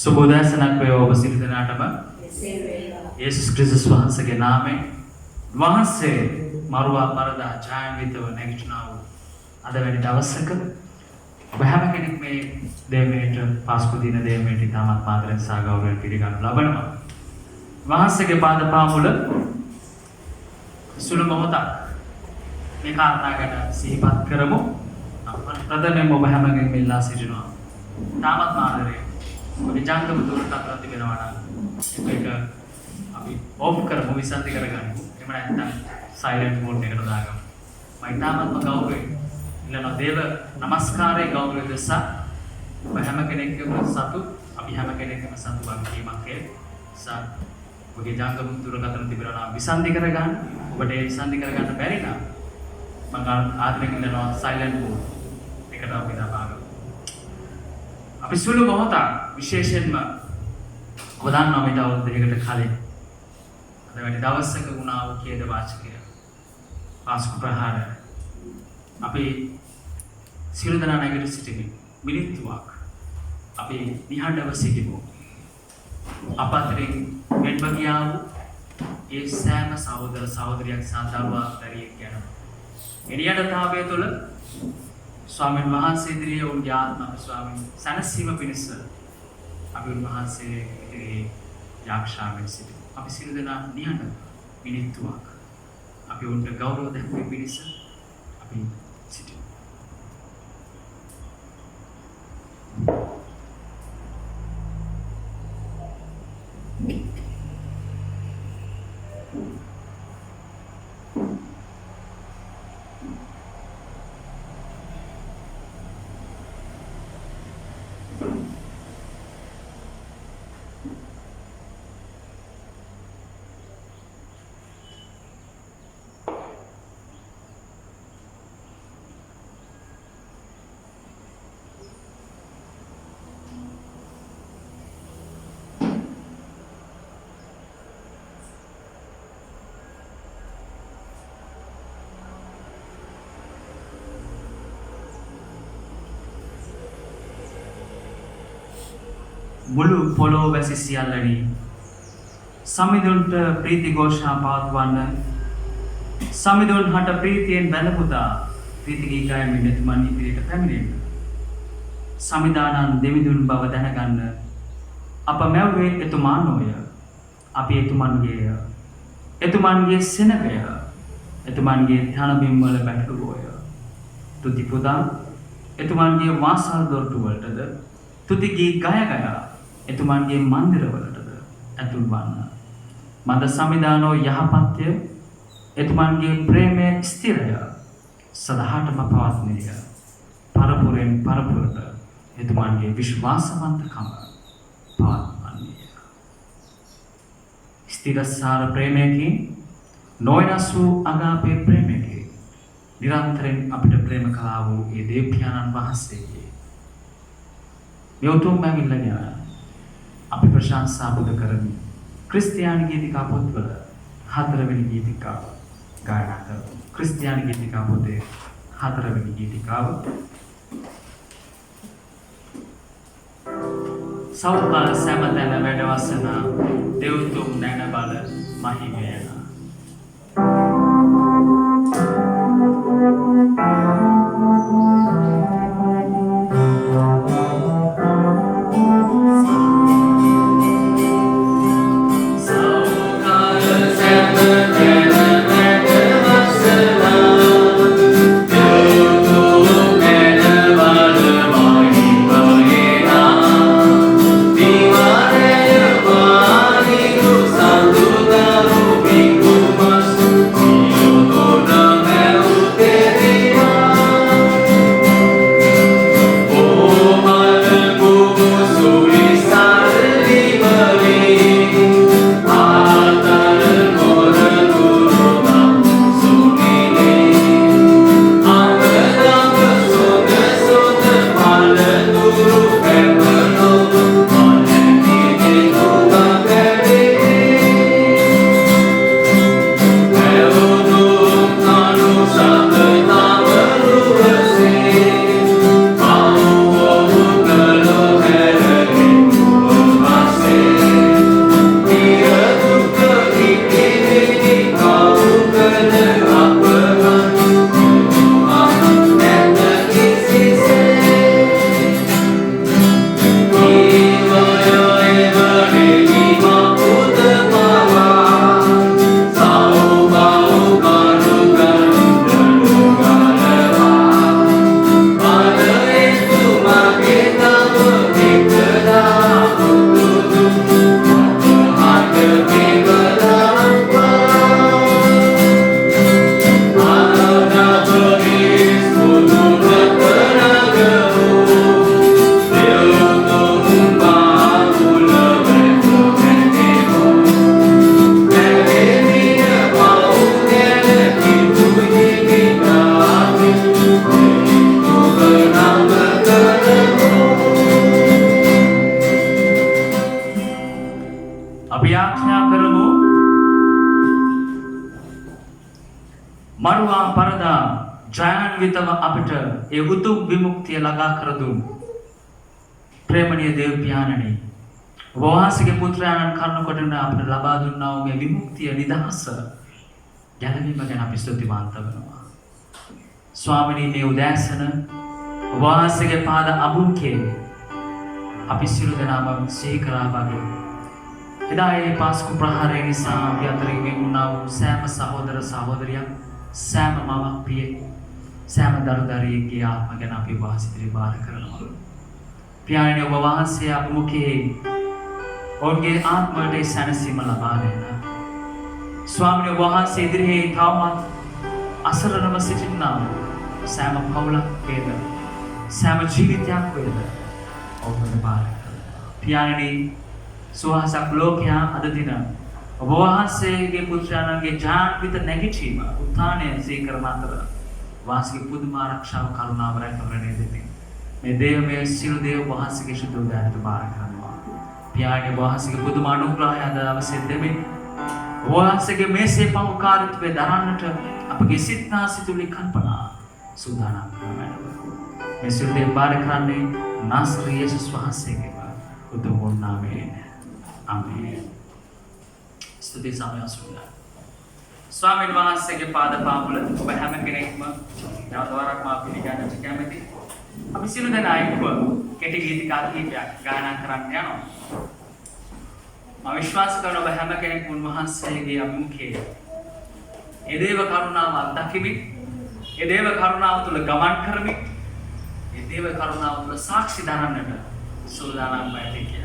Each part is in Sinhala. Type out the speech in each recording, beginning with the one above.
සුබෝදෑසනක් වේවා ඔබ සියලු දෙනාටම. යේසුස් ක්‍රිස්තුස් වහන්සේගේ නාමයෙන් වහන්සේ මරුවා පරදා ජායවිතව නැගිටිනා වූ අද වැනි දවසක ඔබ හැම කෙනෙක් මේ දේවයට පාස්කු දින දේවයට ඉතාමත් ආදරෙන් සහ ගෞරවයෙන් පිළිගනු ලබනවා. වහන්සේගේ පාද පාමුල සුළු මොහොතක් මේ කාරණා ගැන සිහිපත් කරමු. ප්‍රථමයෙන් ඔබ හැමගෙන් ඉල්ලා සිටිනවා. තාමත් ආදරයෙන් ඔබ ජංගම දුරකථන තිබෙනවා නම් ඒක අපි ඔෆ් කරමු විසන්ති කරගන්න. එහෙම නැත්නම් සයිලන්ට් මෝඩ් එකට දාගමු. මම තාමත්ම ගෞරවයෙන් ඉල්ලනවා දේව නමස්කාරයේ ගෞරවය දෙස ඔබ හැම කෙනෙක්ගේම සතු අපි හැම කෙනෙක්ගේම සතු වගකීමක් ඒ ඔබගේ ජංගම දුරකථන තිබෙනවා නම් විසන්ති කරගන්න. ඔබට ඒ විසන්ති කරගන්න බැරි නම් මම ආදරයෙන් ඉල්ලනවා සයිලන්ට් මෝඩ් එකට අපි දාගමු. අපි සුළු මොහොතක් විශේෂයෙන්ම ඔබ දන්නවා මේ අවුරුදු දෙකකට කලින් අද වැනි දවසක වුණා වූ කේද වාචකය පාස්කු ප්‍රහාරය අපි සියලු දෙනා නැගිට සිටිමින් මිනිත්තුවක් අපි නිහඬව සිටිමු. අප අතරින් වෙන්ව ගියා වූ ඒ සෑම සහෝදර සහෝදරියක් සහ දරුවා දරියෙක් ගැන එළියටතාවය තුළ ස්වාමීන් වහන්සේ ඉදිරියේ උන්ගේ ආත්ම ස්වාමීන් සනසීම පිණිස අපි උන්වහන්සේ ඉදිරියේ යාක්ෂාවෙන් සිටිමු. අපි සියලු දෙනා නිහඬව මිනිත්තුවක් අපි උන්ට ගෞරව දැක්වීම පිණිස අපි සිටිමු. මුළු පොළොව වැසි සියල්ලනි සමිඳුන්ට ප්‍රීති ഘോഷා පවත්වන්න සමිඳුන් හට ප්‍රීතියෙන් වැළපුදා ප්‍රීති ගී ගයමින් එතුමන් ඉදිරියට පැමිණෙන්න. සමිදානන් දෙවිඳුන් බව දැනගන්න අප මැව්වේ එතුමා නොය. අපි එතුමන්ගේය. එතුමන්ගේ සෙනගය එතුමන්ගේ තනබිම් වල බැටළුවෝය. තුති පුදා එතුමන්ගේ වාසල් දොරටු වලටද තුති ගී ගය එතුමන්ගේ මන්දිරවලටද ඇතුල් වන්න. මද සමිදානෝ යහපත්ය එතුමන්ගේ ප්‍රේමය ස්ථිරය සදහටම පවත්නේය. පරපුරෙන් පරපුරට එතුමන්ගේ විශ්වාසවන්තකම පවත්වන්නේය. ස්ථිරසාර ප්‍රේමයකින් නොයනස් වූ අගාපේ ප්‍රේමයකින් නිරන්තරයෙන් අපිට ප්‍රේම කළා වූ ඒ දේව්පියාණන් වහන්සේගේ මේ උතුම් මැවිල්ල ගැන අපි ප්‍රශංසා බුද කරමි. ක්‍රිස්තියානි ගීතිකා පොත්වල 4 වෙනි ගීතිකාව ගායනා කරමු. ක්‍රිස්තියානි ගීතිකා පොතේ 4 වෙනි ගීතිකාව සෞකාල සෑමතැන වැඩවසන දෙව්තුම් නැන බල මහිමයන. Be මරුවා පරදා ජයාන්විතව අපිට ඒ උතුම් විමුක්තිය ළඟා කර දුන් ප්‍රේමණීය දේව පියාණනි, ඔබ වහන්සේගේ පුත්‍රයාණන් කරුණ කොටන අපිට ලබා දුන්නා වූ මේ විමුක්තිය නිදහස ගැලවීම ගැන අපි ස්තුතිවන්ත වෙනවා. ස්වාමිනී, මේ උදෑසන ඔබ වහන්සේගේ පාද අමුන්කේ අපි සියලු දෙනාම සිහි කරා වගේ එදා ඒ පාස්කු ප්‍රහාරය නිසා අපි අතරින් වෙන් වුණා වූ සෑම සහෝදර සහෝදරියක්, සෑම මවක් පියෙක්, සෑම දරුදරියෙක්ගේ ආත්ම ගැන අපි ඔබ වහන්සේ ඉදිරියේ බාර කරනවා. පියාණනි, ඔබ වහන්සේ අප මුඛයේ ඔවුන්ගේ ආත්මයට සැනසීම ලබා දෙන්න. ස්වාමීනි, ඔබ වහන්සේ ඉදිරියේ තවමත් අසරණව සිටිනා සෑම පවුලක් වේද, සෑම ජීවිතයක් වේද ඔවුන්ට බාර කරනවා. පියාණනි, සුවහසක් ලෝකයා අද දින ඔබ වහන්සේගේ පුත්‍රයාණන්ගේ ජාන්විත නැගිටීම උත්ථානය සීකරන අතර වාසගේ පුදුම ආරක්ෂාව කරුණාව රැකවරණය දෙමින් මේ දේවමය සියලු දේව වහන්සේගේ ශුද්ධ උදාරයට බාර කරනවා. පියාණනි, වහන්සේගේ පුදුම අනුග්‍රහය අද අවශ්‍ය දෙමින් වහන්සේගේ මේසේ පෞකාරීත්වය දරන්නට අපගේ සිත්නා සිතුවිලි කල්පනා සූදානම් කරනවා. මේ සියලු දේ බාර කරන්නේ නාසරේ යේසුස් වහන්සේගේ උතුම් නාමයෙන්. ආමේන්. ස්තුති සමයසුලා. ස්වාමීන් වහන්සේගේ පාද පාමුල ඔබ හැම කෙනෙක්ම නැවතවරක් මා පිළිගන්නට කැමැති. අපි සියලු දෙනා එක්ව කෙටි ගීතිකා කිහිපයක් ගායනා කරන්න යනවා. මම විශ්වාස කරන ඔබ හැම කෙනෙක්ම උන්වහන්සේගේ අභිමුඛයේ ඒ දේව කරුණාව අත්දැකීමින්, ඒ දේව කරුණාව තුළ ගමන් කරමින්, ඒ දේව කරුණාව තුළ සාක්ෂි දරන්නට සූදානම් වෙයි කියලා.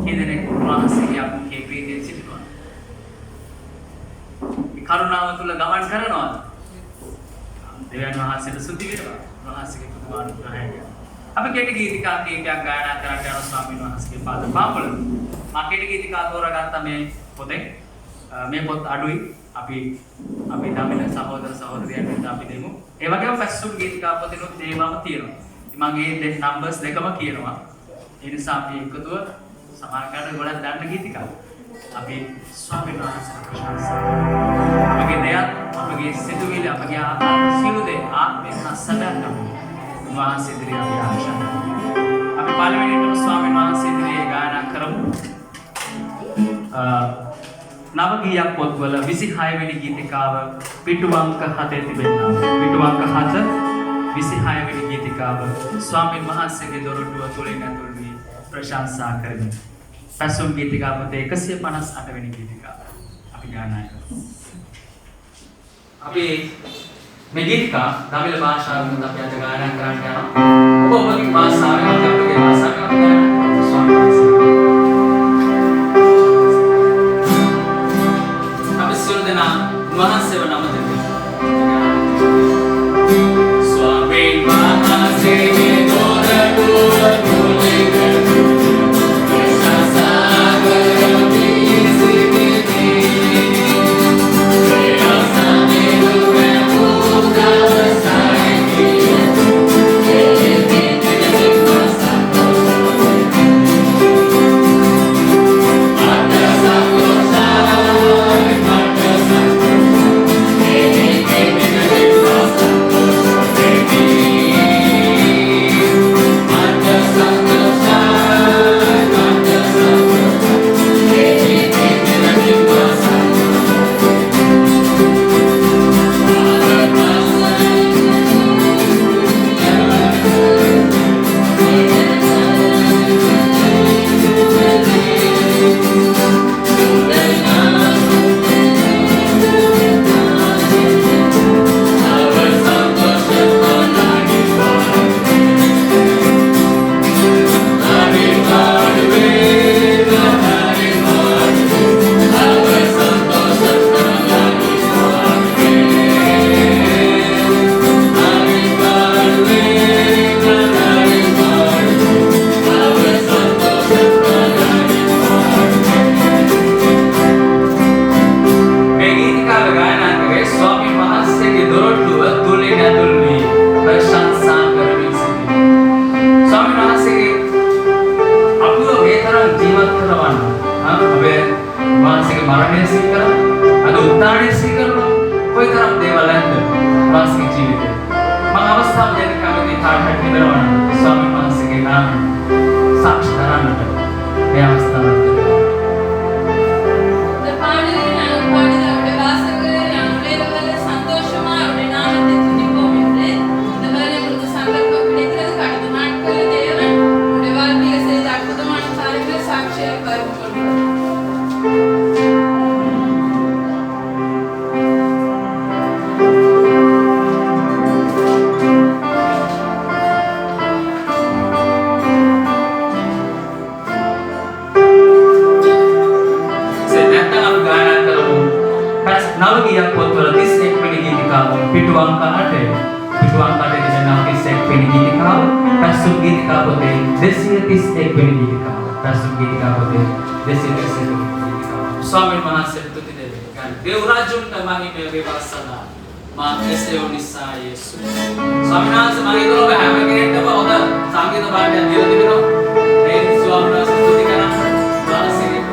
කීදෙනෙක් උන්වහන්සේගේ අභිමුඛයේ ප්‍රීතියෙන් සිටිනවා. මේ කරුණාව තුළ ගමන් කරනවා. දෙවියන් වහන්සේට ස්තුති වේවා. උන්වහන්සේගේ පුදුම අනුග්‍රහය. අපි කෙටි ගීතිකා කීපයක් ගායනා කරන්න යන ස්වාමීන් වහන්සේගේ පාද පාමුල. මා කෙටි ගීතිකා තෝරාගත්ත මේ පොතේ මේ පොත් අඩුයි. අපි දමින සහෝදර සහෝදරියන්ට අපි දෙමු. ඒ වගේම පැසුම් ගීතිකා පොතේනොත් ඒවම තියෙනවා. මම මේ නම්බර්ස් දෙකම කියනවා. ඒ නිසා අපි එකතුව සමාන කරලා ගොඩක් දාන්න ගීතිකා. අපි ස්වාමීන් වහන්සේට ප්‍රශංසා කරනවා. අපගේ දෙයක්, අපගේ සිතුවිලි, අපගේ සියලු දේ ආත්මය සසලන්න වහන්සේ ඉදිරියේ අපි ආශා කරනවා. අපි පළවෙනිටම ස්වාමීන් වහන්සේ ඉදිරියේ ගායනා කරමු. නව ගීයක් පොත්වල 26 වෙනි ගීතිකාව පිටු අංක 7 තිබෙනවා. පිටු අංක 7 26 වෙනි ගීතිකාව ස්වාමීන් වහන්සේගේ දොරටුව තුලින් ඇතුල් වී ප්‍රශංසා කරමි. පැසුම් ගීතිකා පොතේ 158 වෙනි ගීතිකාව අපි ගායනා කරමු. අපි මේ ගීතිකා දමිළ භාෂාවෙන් අපි අද ගායනා කරන්න යනවා. ඔබ ඔබගේ භාෂාවෙන් අපගේ භාෂාවෙන් අපි ගායනා කරමු. ස්වාමීන් වහන්සේ වහන්සේව නම දෙන්න. ස්වාමීන් වහන්සේගේ දොරටුව තුලින් ප්‍රශංසා කරමි සිටිමි. ප්‍රයාසනේ දුරේ උදවසයි මරණය සිහි කරලා අද උත්ථානය සිහි කරලා කොයිතරම් දේවල් නවගියක් පොත්වල 31 වෙනි ගීතිකාව පිටු අංක 8 පිටු අංක 8 දෙන 31 වෙනි ගීතිකාව පැසුම් ගීතිකා පොතේ 231 වෙනි ගීතිකාව පැසුම් ගීතිකා පොතේ 231 වෙනි ගීතිකාව ස්වාමීන් වහන්සේට තුති දෙන්න දේව රාජ්‍යුන්ට මහිමය වේවාසනා මා එසේ උනිසා යේසුස් ස්වාමීන් වහන්සේ මගේ දොරව හැම කෙනෙක්ටම හොඳ සංගීත පාඨයක් දීලා තිබෙනවා ඒ ස්වාමීන් වහන්සේ තුති කරා වාසිරේ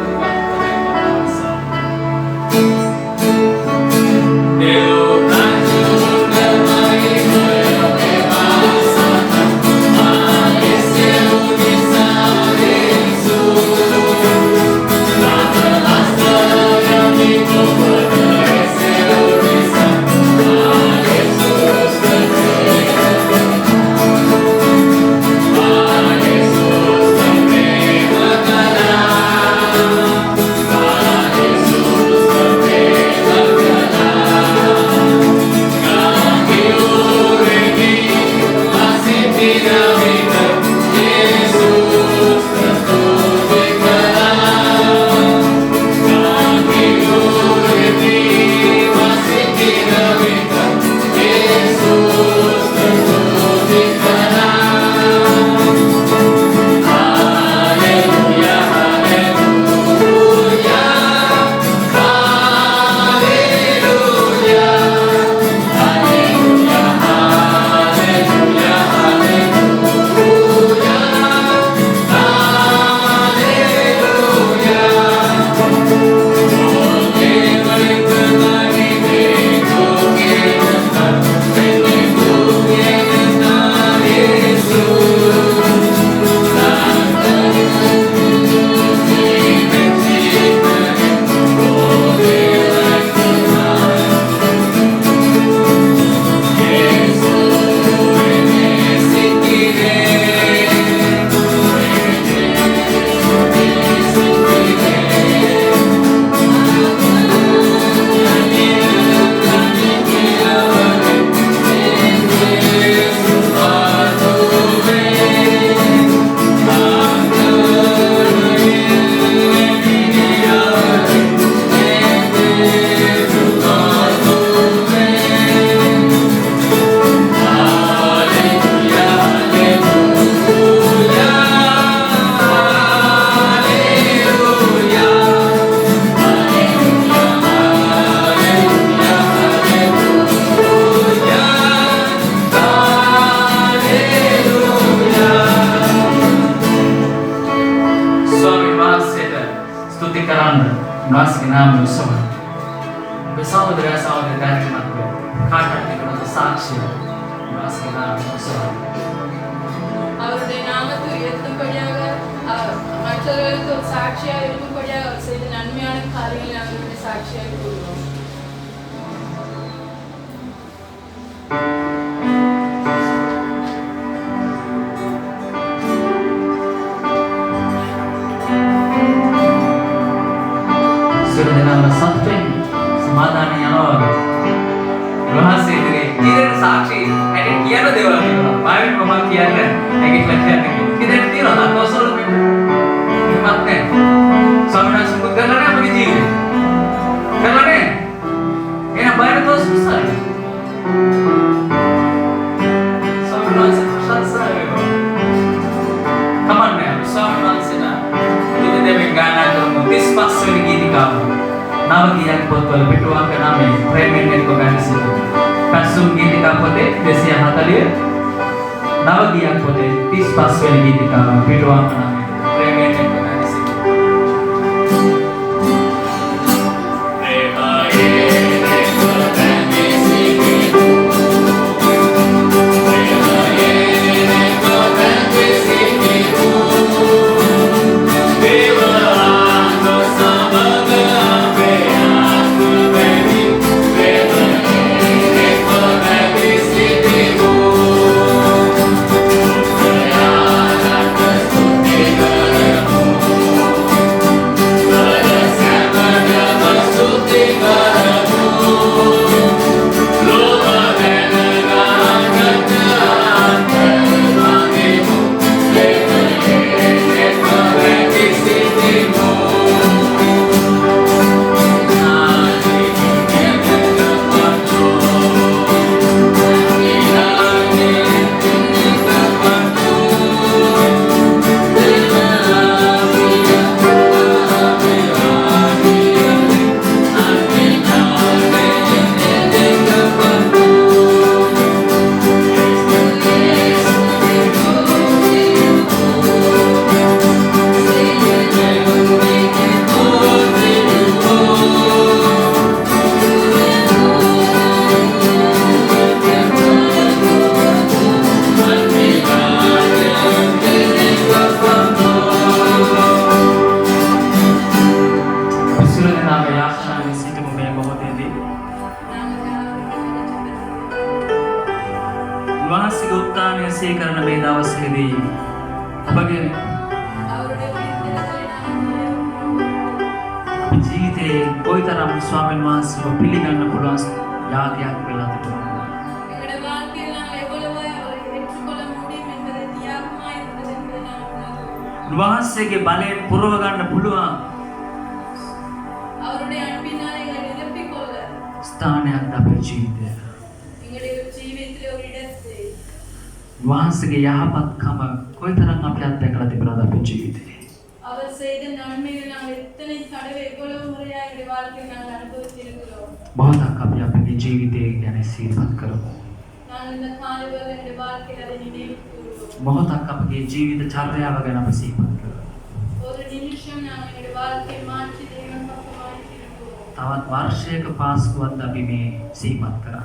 උන්වහන්සේගේ උත්ථානය සීකරන මේ දවසේදී ඔබගේ ජීවිතේ කොයිතරම් ස්වාමීන් වහන්සේව පිළිගන්න පුළුවන් යාගයක් වෙලා තිබුණා. උන්වහන්සේගේ බලයෙන් පුරව ගන්න පුළුවන් ස්ථානයක් අපේ ජීවිතේ. උන්වහන්සේගේ යහපත්කම කොයිතරම් අපි අත්දැකලා තිබුණාද අපේ ජීවිතේ. அவர் செய்த நன்மைகளை நாங்கள் எத்தனை தடவை எவ்வளவு முறையா எங்களுடைய வாழ்க்கையில் நாங்கள் அனுபவித்திருக்கிறோம். මොහොතක් අපි අපේ ජීවිතය ගැන සිහිපත් කරමු. நாங்கள் இந்த காலையில் எங்களுடைய வாழ்க்கையில் அதை நினைவு கூறுவோம். මොහොතක් අපගේ ජීවිත චර්යාව ගැන අපි සිහිපත් කරමු. ஒரு நிமிஷம் நாங்கள் எங்களுடைய வாழ்க்கையை மாற்றி தேவன் பக்கமாய் திரும்புவோம். තවත් වර්ෂයක පාස්කුවත් අපි මේ සිහිපත් කරා.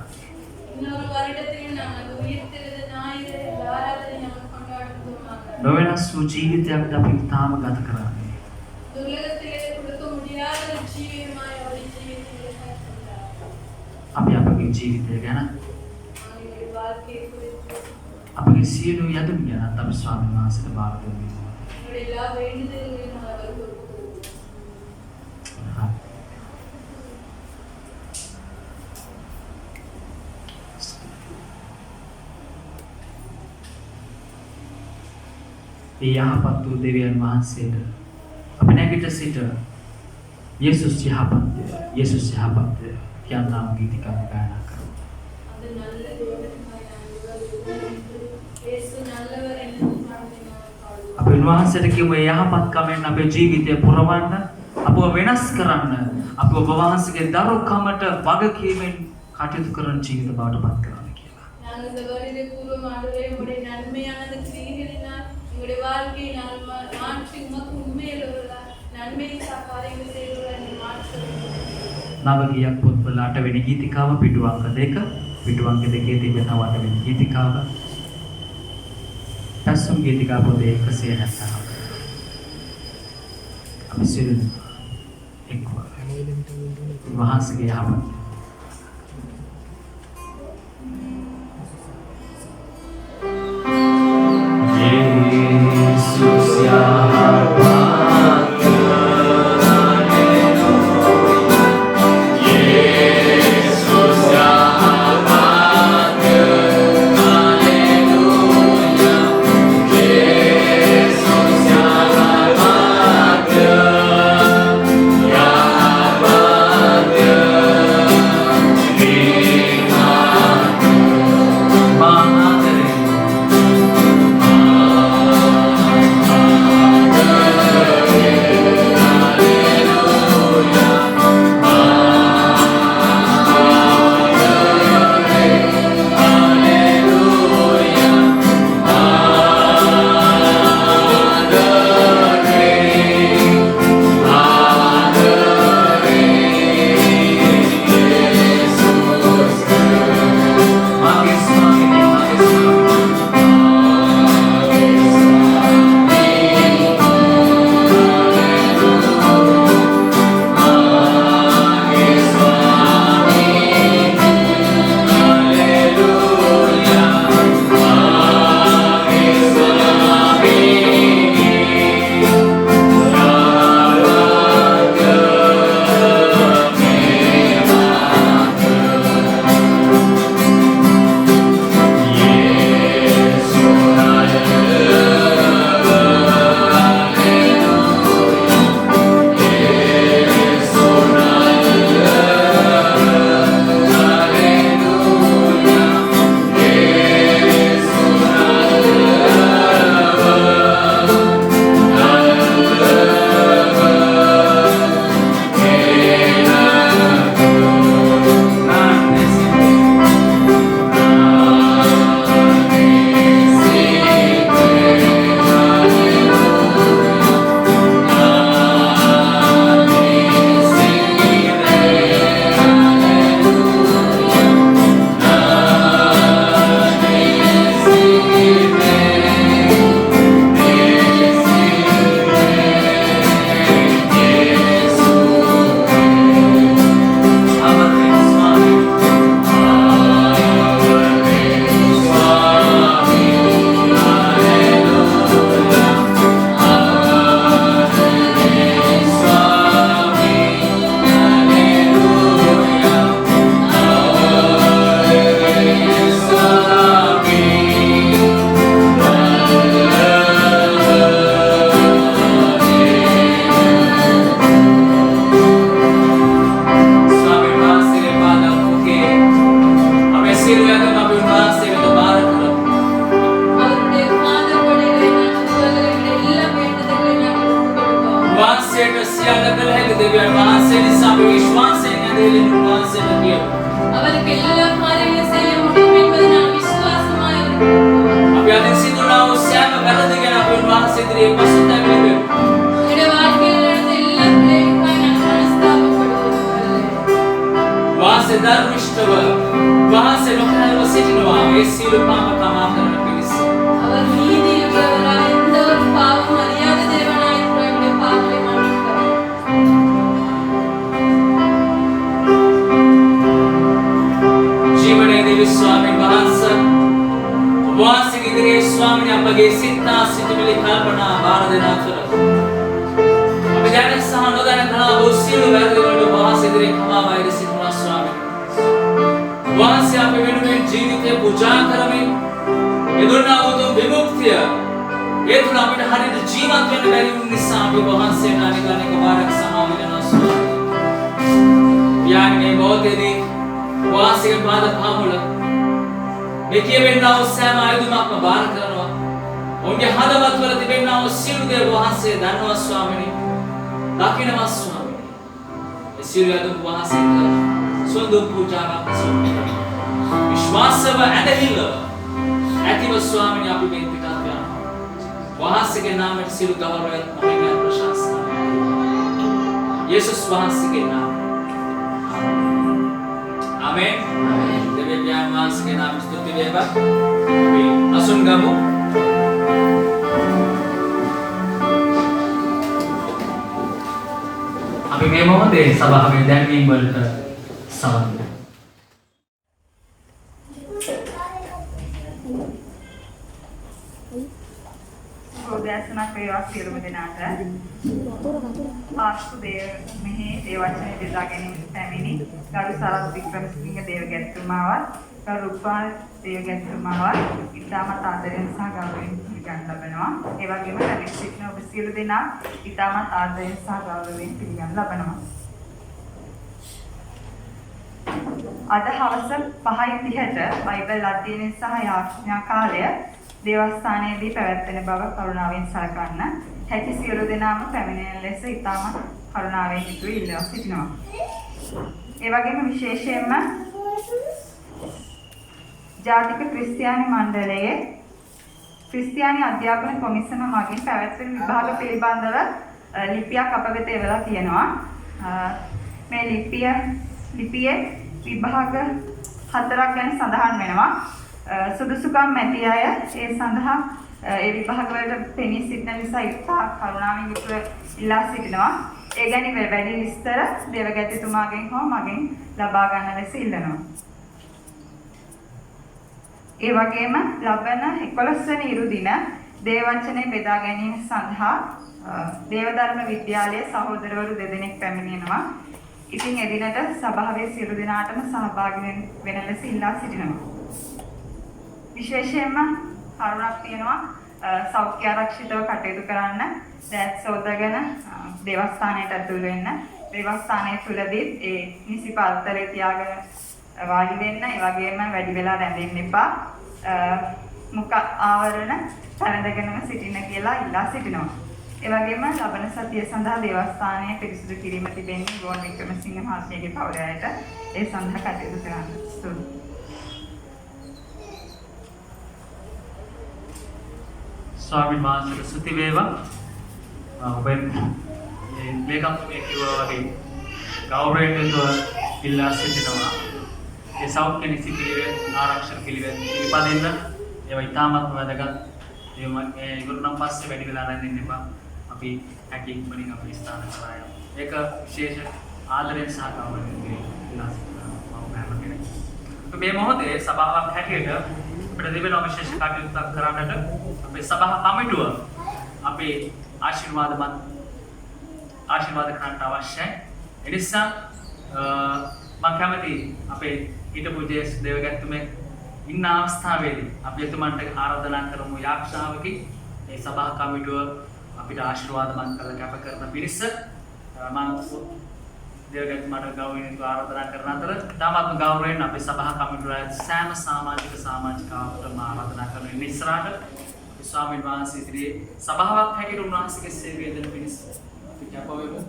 இன்னொரு வருடத்தில் நாங்கள் உயிர்த்தெழுந்த ஞாயிறு ஆராதனை நாங்கள் கொண்டாடுவோமாக. නොවෙනස් වූ ජීවිතයක් අපි තාම ගත කරන්නේ. உலகத்திலே கொடுக்க முடியாத ஜீவியமாய் அவருடைய ஜீவிතத்தை கொண்டாடுவோம். අපි අපගේ ජීවිතය ගැන எங்களுடைய வாழ்க்கையை குறித்து අපගේ සියලු යදුම් ගැන අපි ස්වාමීන් වහන්සේට බාර දෙමු. எங்களுடைய எல்லா வேண்டுதல்களையும் நாங்கள் அவருக்கு ஒப்புக்கொடுப்போம். ඒ යහපත් වූ දෙවියන් වහන්සේට අපි නැගිට සිට යේසුස් යහපත්ය යේසුස් යහපත්ය කියනා ගීතිකා ගායනා කරමු. அந்த நல்ல தேவனுக்காய் நாங்கள் இயேசு நல்லவர் என்று பாடுவோம். අපි උන්වහන්සේට කියමු ඒ යහපත්කමෙන් අපේ ජීවිතය පුරවන්න, අපව වෙනස් කරන්න, අපව ඔබ වහන්සේගේ දරුකමට වගකීමෙන් කටයුතු කරන ජීවිත බවට පත් කරන්න කියලා. நாங்கள் இந்த வருடத்தை கூறும் ஆண்டவரே உம்முடைய நன்மையானது கிரியைகளினால் எங்களுடைய வாழ்க்கையை நாங்கள் மாற்றி உமக்கு உண்மையுள்ளவர்களாய் நன்மையை காரியங்கள் செய்வதை மாற்றுவோம். නවගියක් පොත්වල 8 වෙනි ගීතිකාව පිටු අංක 2 පිටු අංක 2 තිබෙන 8 වෙනි ගීතිකාව පස්වම් ගීතිකා පොතේ 174 අපි සිල් එක්ව වහන්සේගේ යහපත් Jesus ഭാഗ്യം. അവർക്ക് എല്ലാ കാര്യങ്ങളും ചെയ്യാൻ മുഴുവൻ വിശ്വാസമായി අපි අද සිදුනා වූ සෑම වැරදි ගැන අපි උන්වහන්සේ ඉදිරියේ පසුතැවිලි වෙමු. වහන්සේ ධර්මිෂ්ඨව වහන්සේ නොකරව සිටිනවා ඒ සියලු පාප තමා කරන පිණිස. அவர் நீதியுள்ளவராய் எந்த ஒரு பாவம் அறியாத தேவனாய் இருக்கிறவருடைய பாவங்களை மன்னிக்கிறவர். ජීවනයේ දේව ස්වාමීන් වහන්සේ වහන්සේ ඉදිරියේ ස්වාමීන් අපගේ සිතා සිටිවිලි කල්පනා බාර දෙන අතර අපි දැන සහ නොදැන කරන වූ සියලු වැරදි වලට වහන්සේ ඉදිරියේ කමා වෛර සිටිනවා ස්වාමීන්. වහන්සේ අප වෙනුවෙන් ජීවිතය පූජා කරමින් එදුණා වූ විමුක්තිය ඒ තුන අපිට හරියට ජීවත් වෙන්න බැරි වුන නිසා අපි වහන්සේට අනික වාරයක් සමාව වෙනවා ස්වාමීන්. යාන්නේ බෝධිදී වහන්සේගේ පාද පාමුල මේ කියවෙන්නා වූ සෑම ආයුධමක්ම බාර කරනවා. ඔවුන්ගේ හදවත්වල තිබෙනා වූ සියලු දේ වහන්සේ දන්නවා ස්වාමීනි. දකින්නවා ස්වාමීනි. ඒ සියලු ආයුධ වහන්සේට සොඳුන් පූජාවක් සොඳුන් විශ්වාසව ඇදහිල්ල ඇතිව ස්වාමීනි අපි මේ පිටත් යනවා. වහන්සේගේ නාමයට සියලු ගෞරවය අපේ ප්‍රශංසා. යේසුස් වහන්සේගේ නාමයෙන්. Amen. Demikian mas kita bersetuju bebas. Tapi langsung kamu. අපි මේ මොහොතේ සභාවේ දැන්වීම් වලට සවන් දෙමු. උදෑසනක් වේවා සියලුම දෙනාට. ආස්තු දේව මෙහි දේවචනේ බෙදා ගැනීම පැමිණි ගරු සරත් වික්‍රමසිංහ දේවගැතිතුමාවත් ගරු රුක්පාල දේවගැතිතුමාවත් ඉතාමත් ආදරයෙන් සහ ගෞරවයෙන් පිළිගන්න ලබනවා. ඒ වගේම පැමිණ සිටින ඔබ සියලු දෙනා ඉතාමත් ආදරයෙන් සහ ගෞරවයෙන් පිළිගන්න ලබනවා. අද හවස 5:30ට බයිබල් අධ්‍යයනය සහ යාඥා කාලය දේවස්ථානයේදී පැවැත්වෙන බව කරුණාවෙන් සලකන්න. හැකි සියලු දෙනාම පැමිණෙන ලෙස ඉතාමත් කරුණාවෙන් යුතුව ඉල්ලා සිටිනවා. ඒ වගේම විශේෂයෙන්ම ජාතික ක්‍රිස්තියානි මණ්ඩලයේ ක්‍රිස්තියානි අධ්‍යාපන කොමිසම මගින් පැවැත්වෙන විභාග පිළිබඳව ලිපියක් අප වෙත එවලා තියෙනවා. මේ ලිපියේ විභාග 4ක් ගැන සඳහන් වෙනවා. සුදුසුකම් ඇති අය ඒ සඳහා ඒ විභාග වලට පෙනී සිටින නිසා ඉතා කරුණාවෙන් යුතුව ඉල්ලා සිටිනවා. ඒ ගැන වැඩි විස්තර දේවගැතිතුමාගෙන් හෝ මගෙන් ලබා ගන්න ලෙස ඉල්ලනවා. ඒ වගේම ලබන 11 වෙනි ඉරු දින දේවවචනේ බෙදා ගැනීම සඳහා දේවධර්ම විද්‍යාලයේ සහෝදරවරු දෙදෙනෙක් පැමිණෙනවා. ඉතින් එදිනට සභාවේ සියලු දෙනාටම සහභාගී වෙන ලෙස ඉල්ලා සිටිනවා. විශේෂයෙන්ම කරුණක් තියෙනවා සෞඛ්‍ය ආරක්ෂිතව කටයුතු කරන්න, දැත් සෝදගෙන දේවස්ථානයට ඇතුල් වෙන්න, දේවස්ථානයේ තුලදී ඒ නිසි පළතරේ තියාගෙන වාඩි වෙන්න, ඒ වගේම වැඩි වෙලා රැඳෙන්න එපා, මුඛ ආවරණ පැනඳගෙනම සිටින්න කියලා ඉල්ලා සිටිනවා. ඒ වගේම ලබන සතිය සඳහා දේවස්ථානයේ පිරිසිදු කිරීම තිබෙන්නේ ගෝන් වික්‍රමසිංහ මහත්මයාගේ පවුලයට. ඒ සඳහා කටයුතු කරන්න. ස්තුතියි. ස්වාමීන් වහන්සේට ස්තුති වේවා. ඔබෙන් මේකම්තුමිය කිව්වා වගේ ගෞරවයෙන් යුතුව ඉල්ලා සිටිනවා. ඒ සෞඛ්‍ය නිසි පිළිවෙත් ආරක්ෂක පිළිවෙත් පිළිපදින්න ඒවා ඉතාමත්ම වැදගත්. ඒ ඉවරුනම් පස්සේ වැඩි වෙලා රැඳෙන්න එපා. අපි හැකි ඉක්මනින් අපේ ස්ථාන කරා යමු. ඒක විශේෂ ආදරයෙන් සහ ගෞරවයෙන් ඉල්ලා සිටිනවා මම හැම කෙනෙක්. මේ මොහොතේ සභාවක් හැටියට අපිට තිබෙන විශේෂ කටයුත්තක් කරන්නට අපේ සභා කමිටුව අපේ ආශිර්වාද කරන්න අවශ්‍යයි. ඒ නිසා මම කැමති අපේ හිටපු ජේස් දේවගැතිතුමේ ඉන්න අවස්ථාවේදී අපි එතුමන්ට ආරාධනා කරමු යාක්ෂාවකින් මේ සභා කමිටුව අපිට ආශිර්වාදමත් කරලා කැප කරන පිරිස මම දේවගැතිතුමාට ගෞරවයෙන් ආරාධනා කරන අතර තාමත්ම ගෞරවයෙන් අපේ සභා කමිටුවේ සෑම සමාජිකාවකටම ආරාධනා කරන ඉස්සරහට ස්වාමීන් වහන්සේ ඉදිරියේ සභාවක් හැටියට උන්වහන්සේගේ සේවය දෙන පිණිස අපි කැප වෙමු.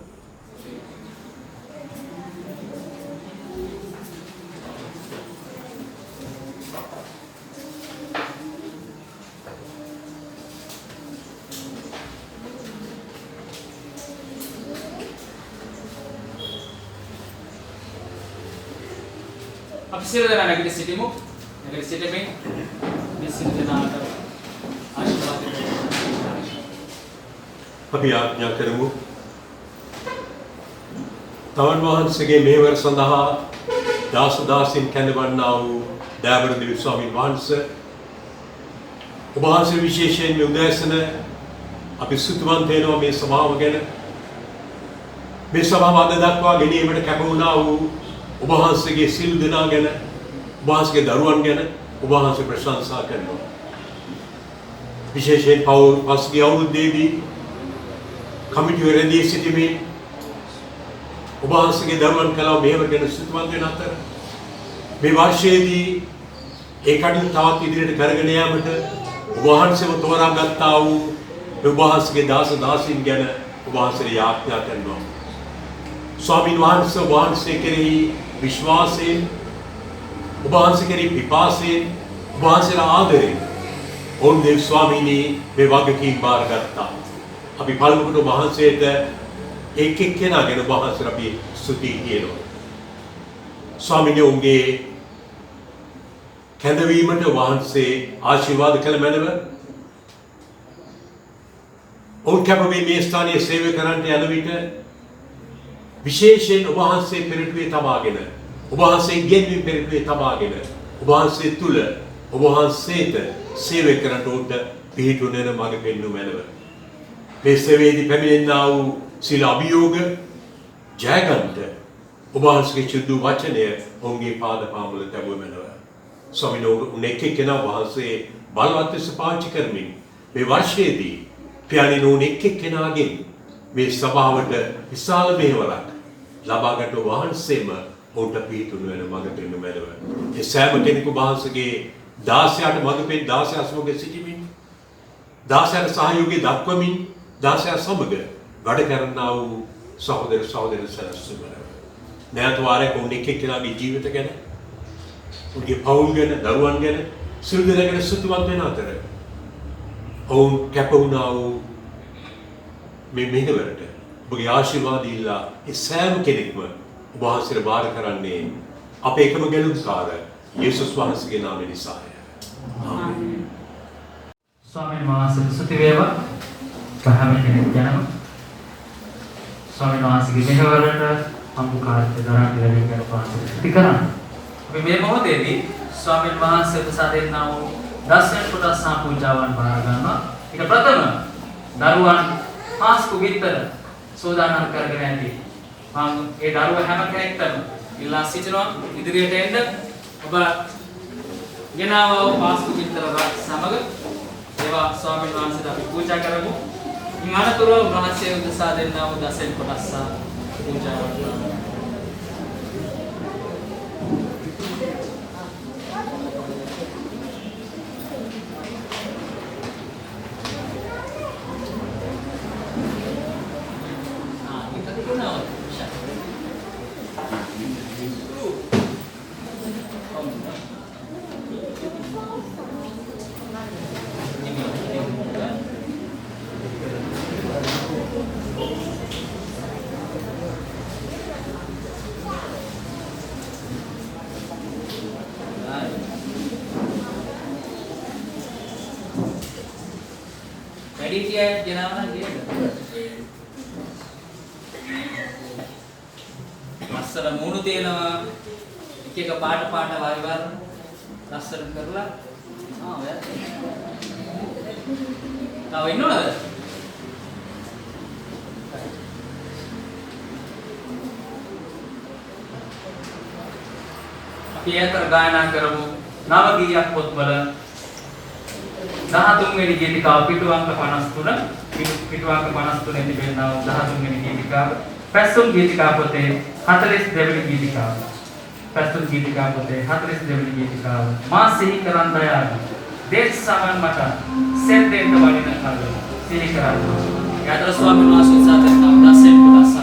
අපි සියලු දෙනා නැගිට සිටිමු. නැගිට සිටීමේ මේ සියලු දෙනාට ආශිර්වාද දෙන්න. අපි ආඥා කරමු. තවන් වහන්සේගේ මෙහෙවර සඳහා දාස දාසින් කැඳවන්නා වූ දයාබර දෙවි ස්වාමීන් වහන්සේ ඔබ වහන්සේ විශේෂයෙන් මේ උදෑසන අපි සුතුවන්ත වෙනවා මේ සභාව ගැන. මේ සභාව අද දක්වා ගෙනීමට කැප වුණා වූ ඔබ වහන්සේගේ සියලු දෙනා ගැන, ඔබ වහන්සේගේ දරුවන් ගැන ඔබ වහන්සේ ප්‍රශංසා කරනවා. විශේෂයෙන් පසුගිය අවුරුද්දේදී කමිටුව රැඳී සිටීමේ ඔබ වහන්සේගේ දරුවන් කලාව මෙහෙම ගැන සුතුවන්ත වෙන අතර මේ වර්ෂයේදී ඒ කටයුතු තවත් ඉදිරියට කරගෙන යාමට ඔබ වහන්සේව තෝරාගත්තා වූ ඔබ වහන්සේගේ දාස දාසීන් ගැන ඔබ වහන්සේට යාඥා කරනවා. ස්වාමීන් වහන්සේ ඔබ වහන්සේ කෙරෙහි විශ්වාසයෙන්, ඔබ වහන්සේ කෙරෙහි පිපාසයෙන්, ඔබ වහන්සේලා ආදරයෙන් ඔවුන් දෙව් ස්වාමීනි මේ වගකීම් බාරගත්තා. අපි පළමුවට ඔබ වහන්සේට එක් එක්කෙනා ගැන ඔබ වහන්සේට අපි ස්තුති කියනවා. ස්වාමීනි ඔවුන්ගේ කැඳවීමට වහන්සේ ආශිර්වාද කළ මැනව ඔවුන් කැපවී මේ ස්ථානයේ සේවය කරන්නට යන විට විශේෂයෙන් ඔබ වහන්සේ පෙරටුවේ තබාගෙන, ඔබ වහන්සේ ගෙන්වීම පෙරටුවේ තබාගෙන, ඔබ වහන්සේ තුල ඔබ වහන්සේට සේවය කරන්නට උන්ට පිහිටුවන මඟ පෙන්වු මැනව. මේ සේවයේදී පැමිණෙනා වූ සීල අභියෝග ජයගන්ත ඔබ වහන්සේගේ චුදු වචනය ඔවුන්ගේ පාද පාමුල තැබුව මැනව. ස්වාමීන් වහන්සේ එක් එක්කෙනා වහන්සේ බලවත් ලෙස පාවිච්චි කරමින් මේ වර්ෂයේදී පියාණන් වහන්සේ එක් එක්කෙනාගෙන් මේ සභාවට විශාල මෙහෙවරක් ලබාගත් වහන්සේම ඔවුන්ට පිහිටුණු වෙන මඟ පෙන්වු මැනව. ඒ සෑම කෙනෙකු වහන්සේගේ 16ට මඟ පෙන් 16 සමග සිටීමෙන් 16ට සහයෝගය දක්වමින් 16 සමග වැඩ කරන්නා වූ සහෝදර සහෝදරයන් සැලසුම. නැවත වාරයක් ඔවුන් එක් එක්කෙනාගේ ජීවිත ගැන, උන්ගේ පවුල් ගැන, දරුවන් ගැන, සියලු දෙනා ගැන සතුටුමත් වෙන අතර ඔවුන් කැප වුණා වූ මේ මෙහෙවරට ඔබගේ ආශිර්වාද ඉල්ලා ඒ සෑම කෙනෙක්ම ඔබ වහන්සේට බාර කරන්නේ අපේ එකම ගැලුම්කාර යේසුස් වහන්සේගේ නාමයෙන් නිසාය. ආමේන්. ස්වාමීන් වහන්සේට ස්තුති වේවා. පහම කෙනෙක් ගැනම ස්වාමීන් වහන්සේගේ මෙහෙවරට අමුකාර්ය දරාට වැඩි කරපු ස්තුති කරන්න. අපි මේ මොහොතේදී ස්වාමීන් වහන්සේට සාදෙන්නා වූ දසයන් කොටස් පූජාවන් බාර ගන්නවා. ඒක ප්‍රථම දරුවන් පාස්කු විතර සෝදානම් කරගෙන ඇති. මම ඒ දරුවා හැම කෙනෙක්ටම ඉල්ලා සිටිනවා ඉදිරියට එන්න. ඔබ ගෙනාවෝ පාස්කු විතර සමග ඒවා ස්වාමීන් වහන්සේට අපි පූජා කරමු. ඉන් අනතුරුව උන්වහන්සේ උදෙසා දෙන්නා වූ දසයන් කොටස් පූජාවන් කරමු. Dia jenama dia. Asal munu තියෙනවා එක එක පාට පාට වාරි වාර ලස්සන කරලා ඔයා තව ඉන්නවද අපි අතර ගායනා කරමු නව ගීයක් පොත්වල 13 වෙනි ගීතිකාව පිටුවංක 53 පිටුවංක 53 තිබෙනා 13 වෙනි ගීතිකාව පැසුම් ගීතිකා පොතේ 42 වෙනි ගීතිකාව පැසුම් ගීතිකා පොතේ 42 වෙනි ගීතිකාව මා සිහි කරන් දයාව දේශ සමන් මට සෙත් දෙන්න වඩින කල සිහි කරන්න යතර ස්වාමීන් වහන්සේ සාතන නම් දැසෙන් කොටස්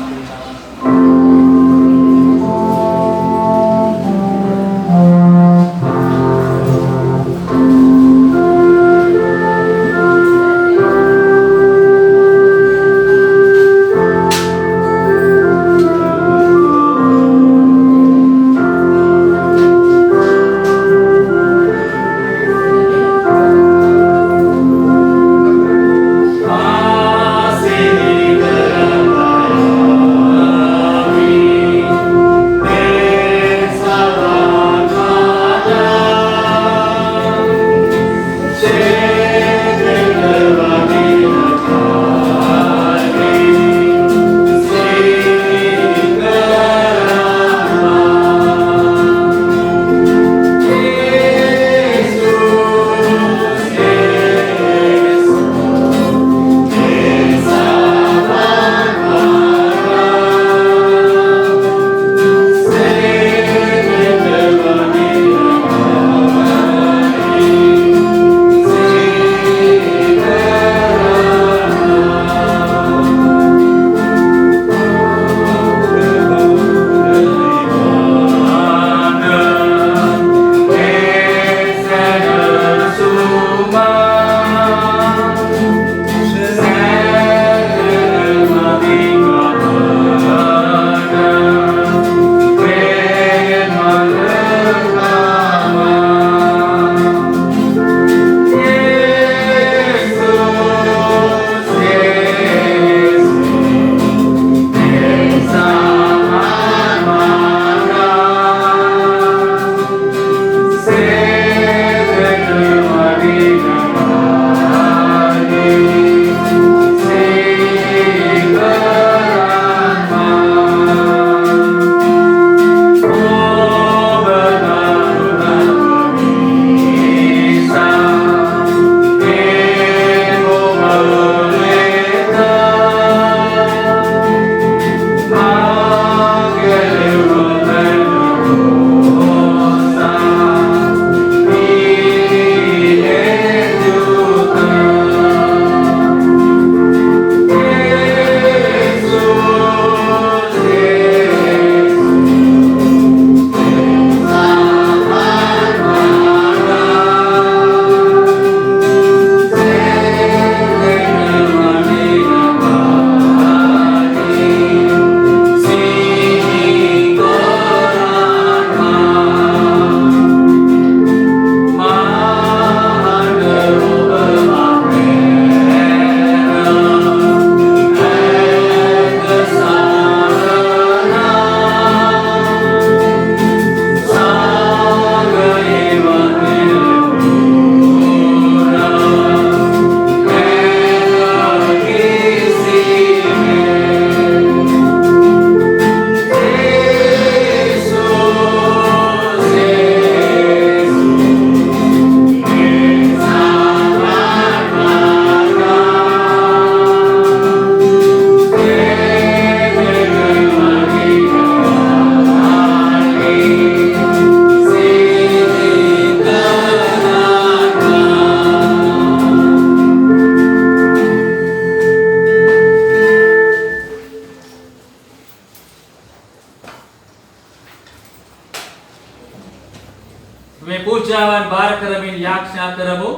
මේ පූජාවන් බාර කරමින් යාඥා කරමු.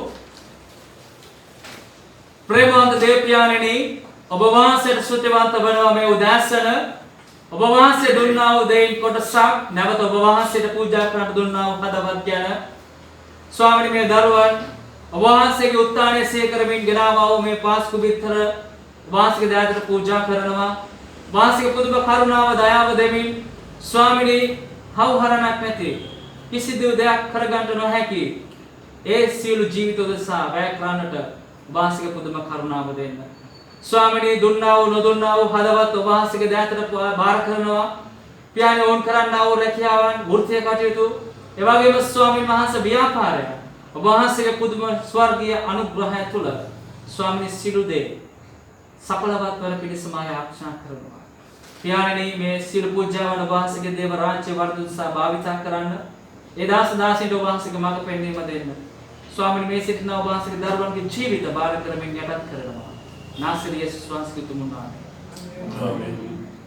ප්‍රේමවන්ත දේව්පියාණෙනි, ඔබ වහන්සේට ස්තුතිවන්ත වෙනවා මේ උදෑසන. ඔබ වහන්සේ දුන්නා වූ දෙයින් කොටසක් නැවත ඔබ වහන්සේට පූජා කරන්න දුන්නා වූ හදවත් ගැන ස්වාමීනි මේ දරුවන් ඔබ වහන්සේගේ උත්ථානය සිහි කරමින් ගෙනාවා වූ මේ පාස්කු බිත්තර වහන්සේගේ දයාවට පූජා කරනවා. වහන්සේගේ පුදුම කරුණාව දයාව දෙමින් ස්වාමීනි හවුහරණක් නැති කිසිදු දෙයක් කරගන්න නොහැකි ඒ සියලු ජීවිත උදෙසා වැය කරන්නට වහන්සේගේ පුදුම කරුණාව දෙන්න. ස්වාමීනි දුන්නා වූ නොදුන්නා වූ හදවත් ඔබ වහන්සේගේ දයාවට බාර කරනවා. පියාණන් ඕන් කරන්නා වූ රැකියාවන් වෘත්තීය කටයුතු ඒ වගේම ස්වාමීන් වහන්සේ ව්‍යාපාරය ඔබ වහන්සේගේ පුදුම ස්වර්ගීය අනුග්‍රහය තුල ස්වාමීනි සිළු දේ සඵලවත් වන පිණිසම ආශා කරනවා. පියාණනි මේ සිළු පූජාවන් ඔබ වහන්සේගේ දේව රාජ්‍ය වර්ධන සහ භාවිතා කරන්න ඒ දාස දාසීන්ට ඔබ වහන්සේගේ මඟ පෙන්වීම දෙන්න. ස්වාමීනි මේ සිටින ඔබ වහන්සේගේ දරුවන්ගේ ජීවිත බාර කරමින් යටත් කරනවා. නාසරී යේසුස් වහන්සේගේ තුමුන් නාමයෙන්. ආමේන්.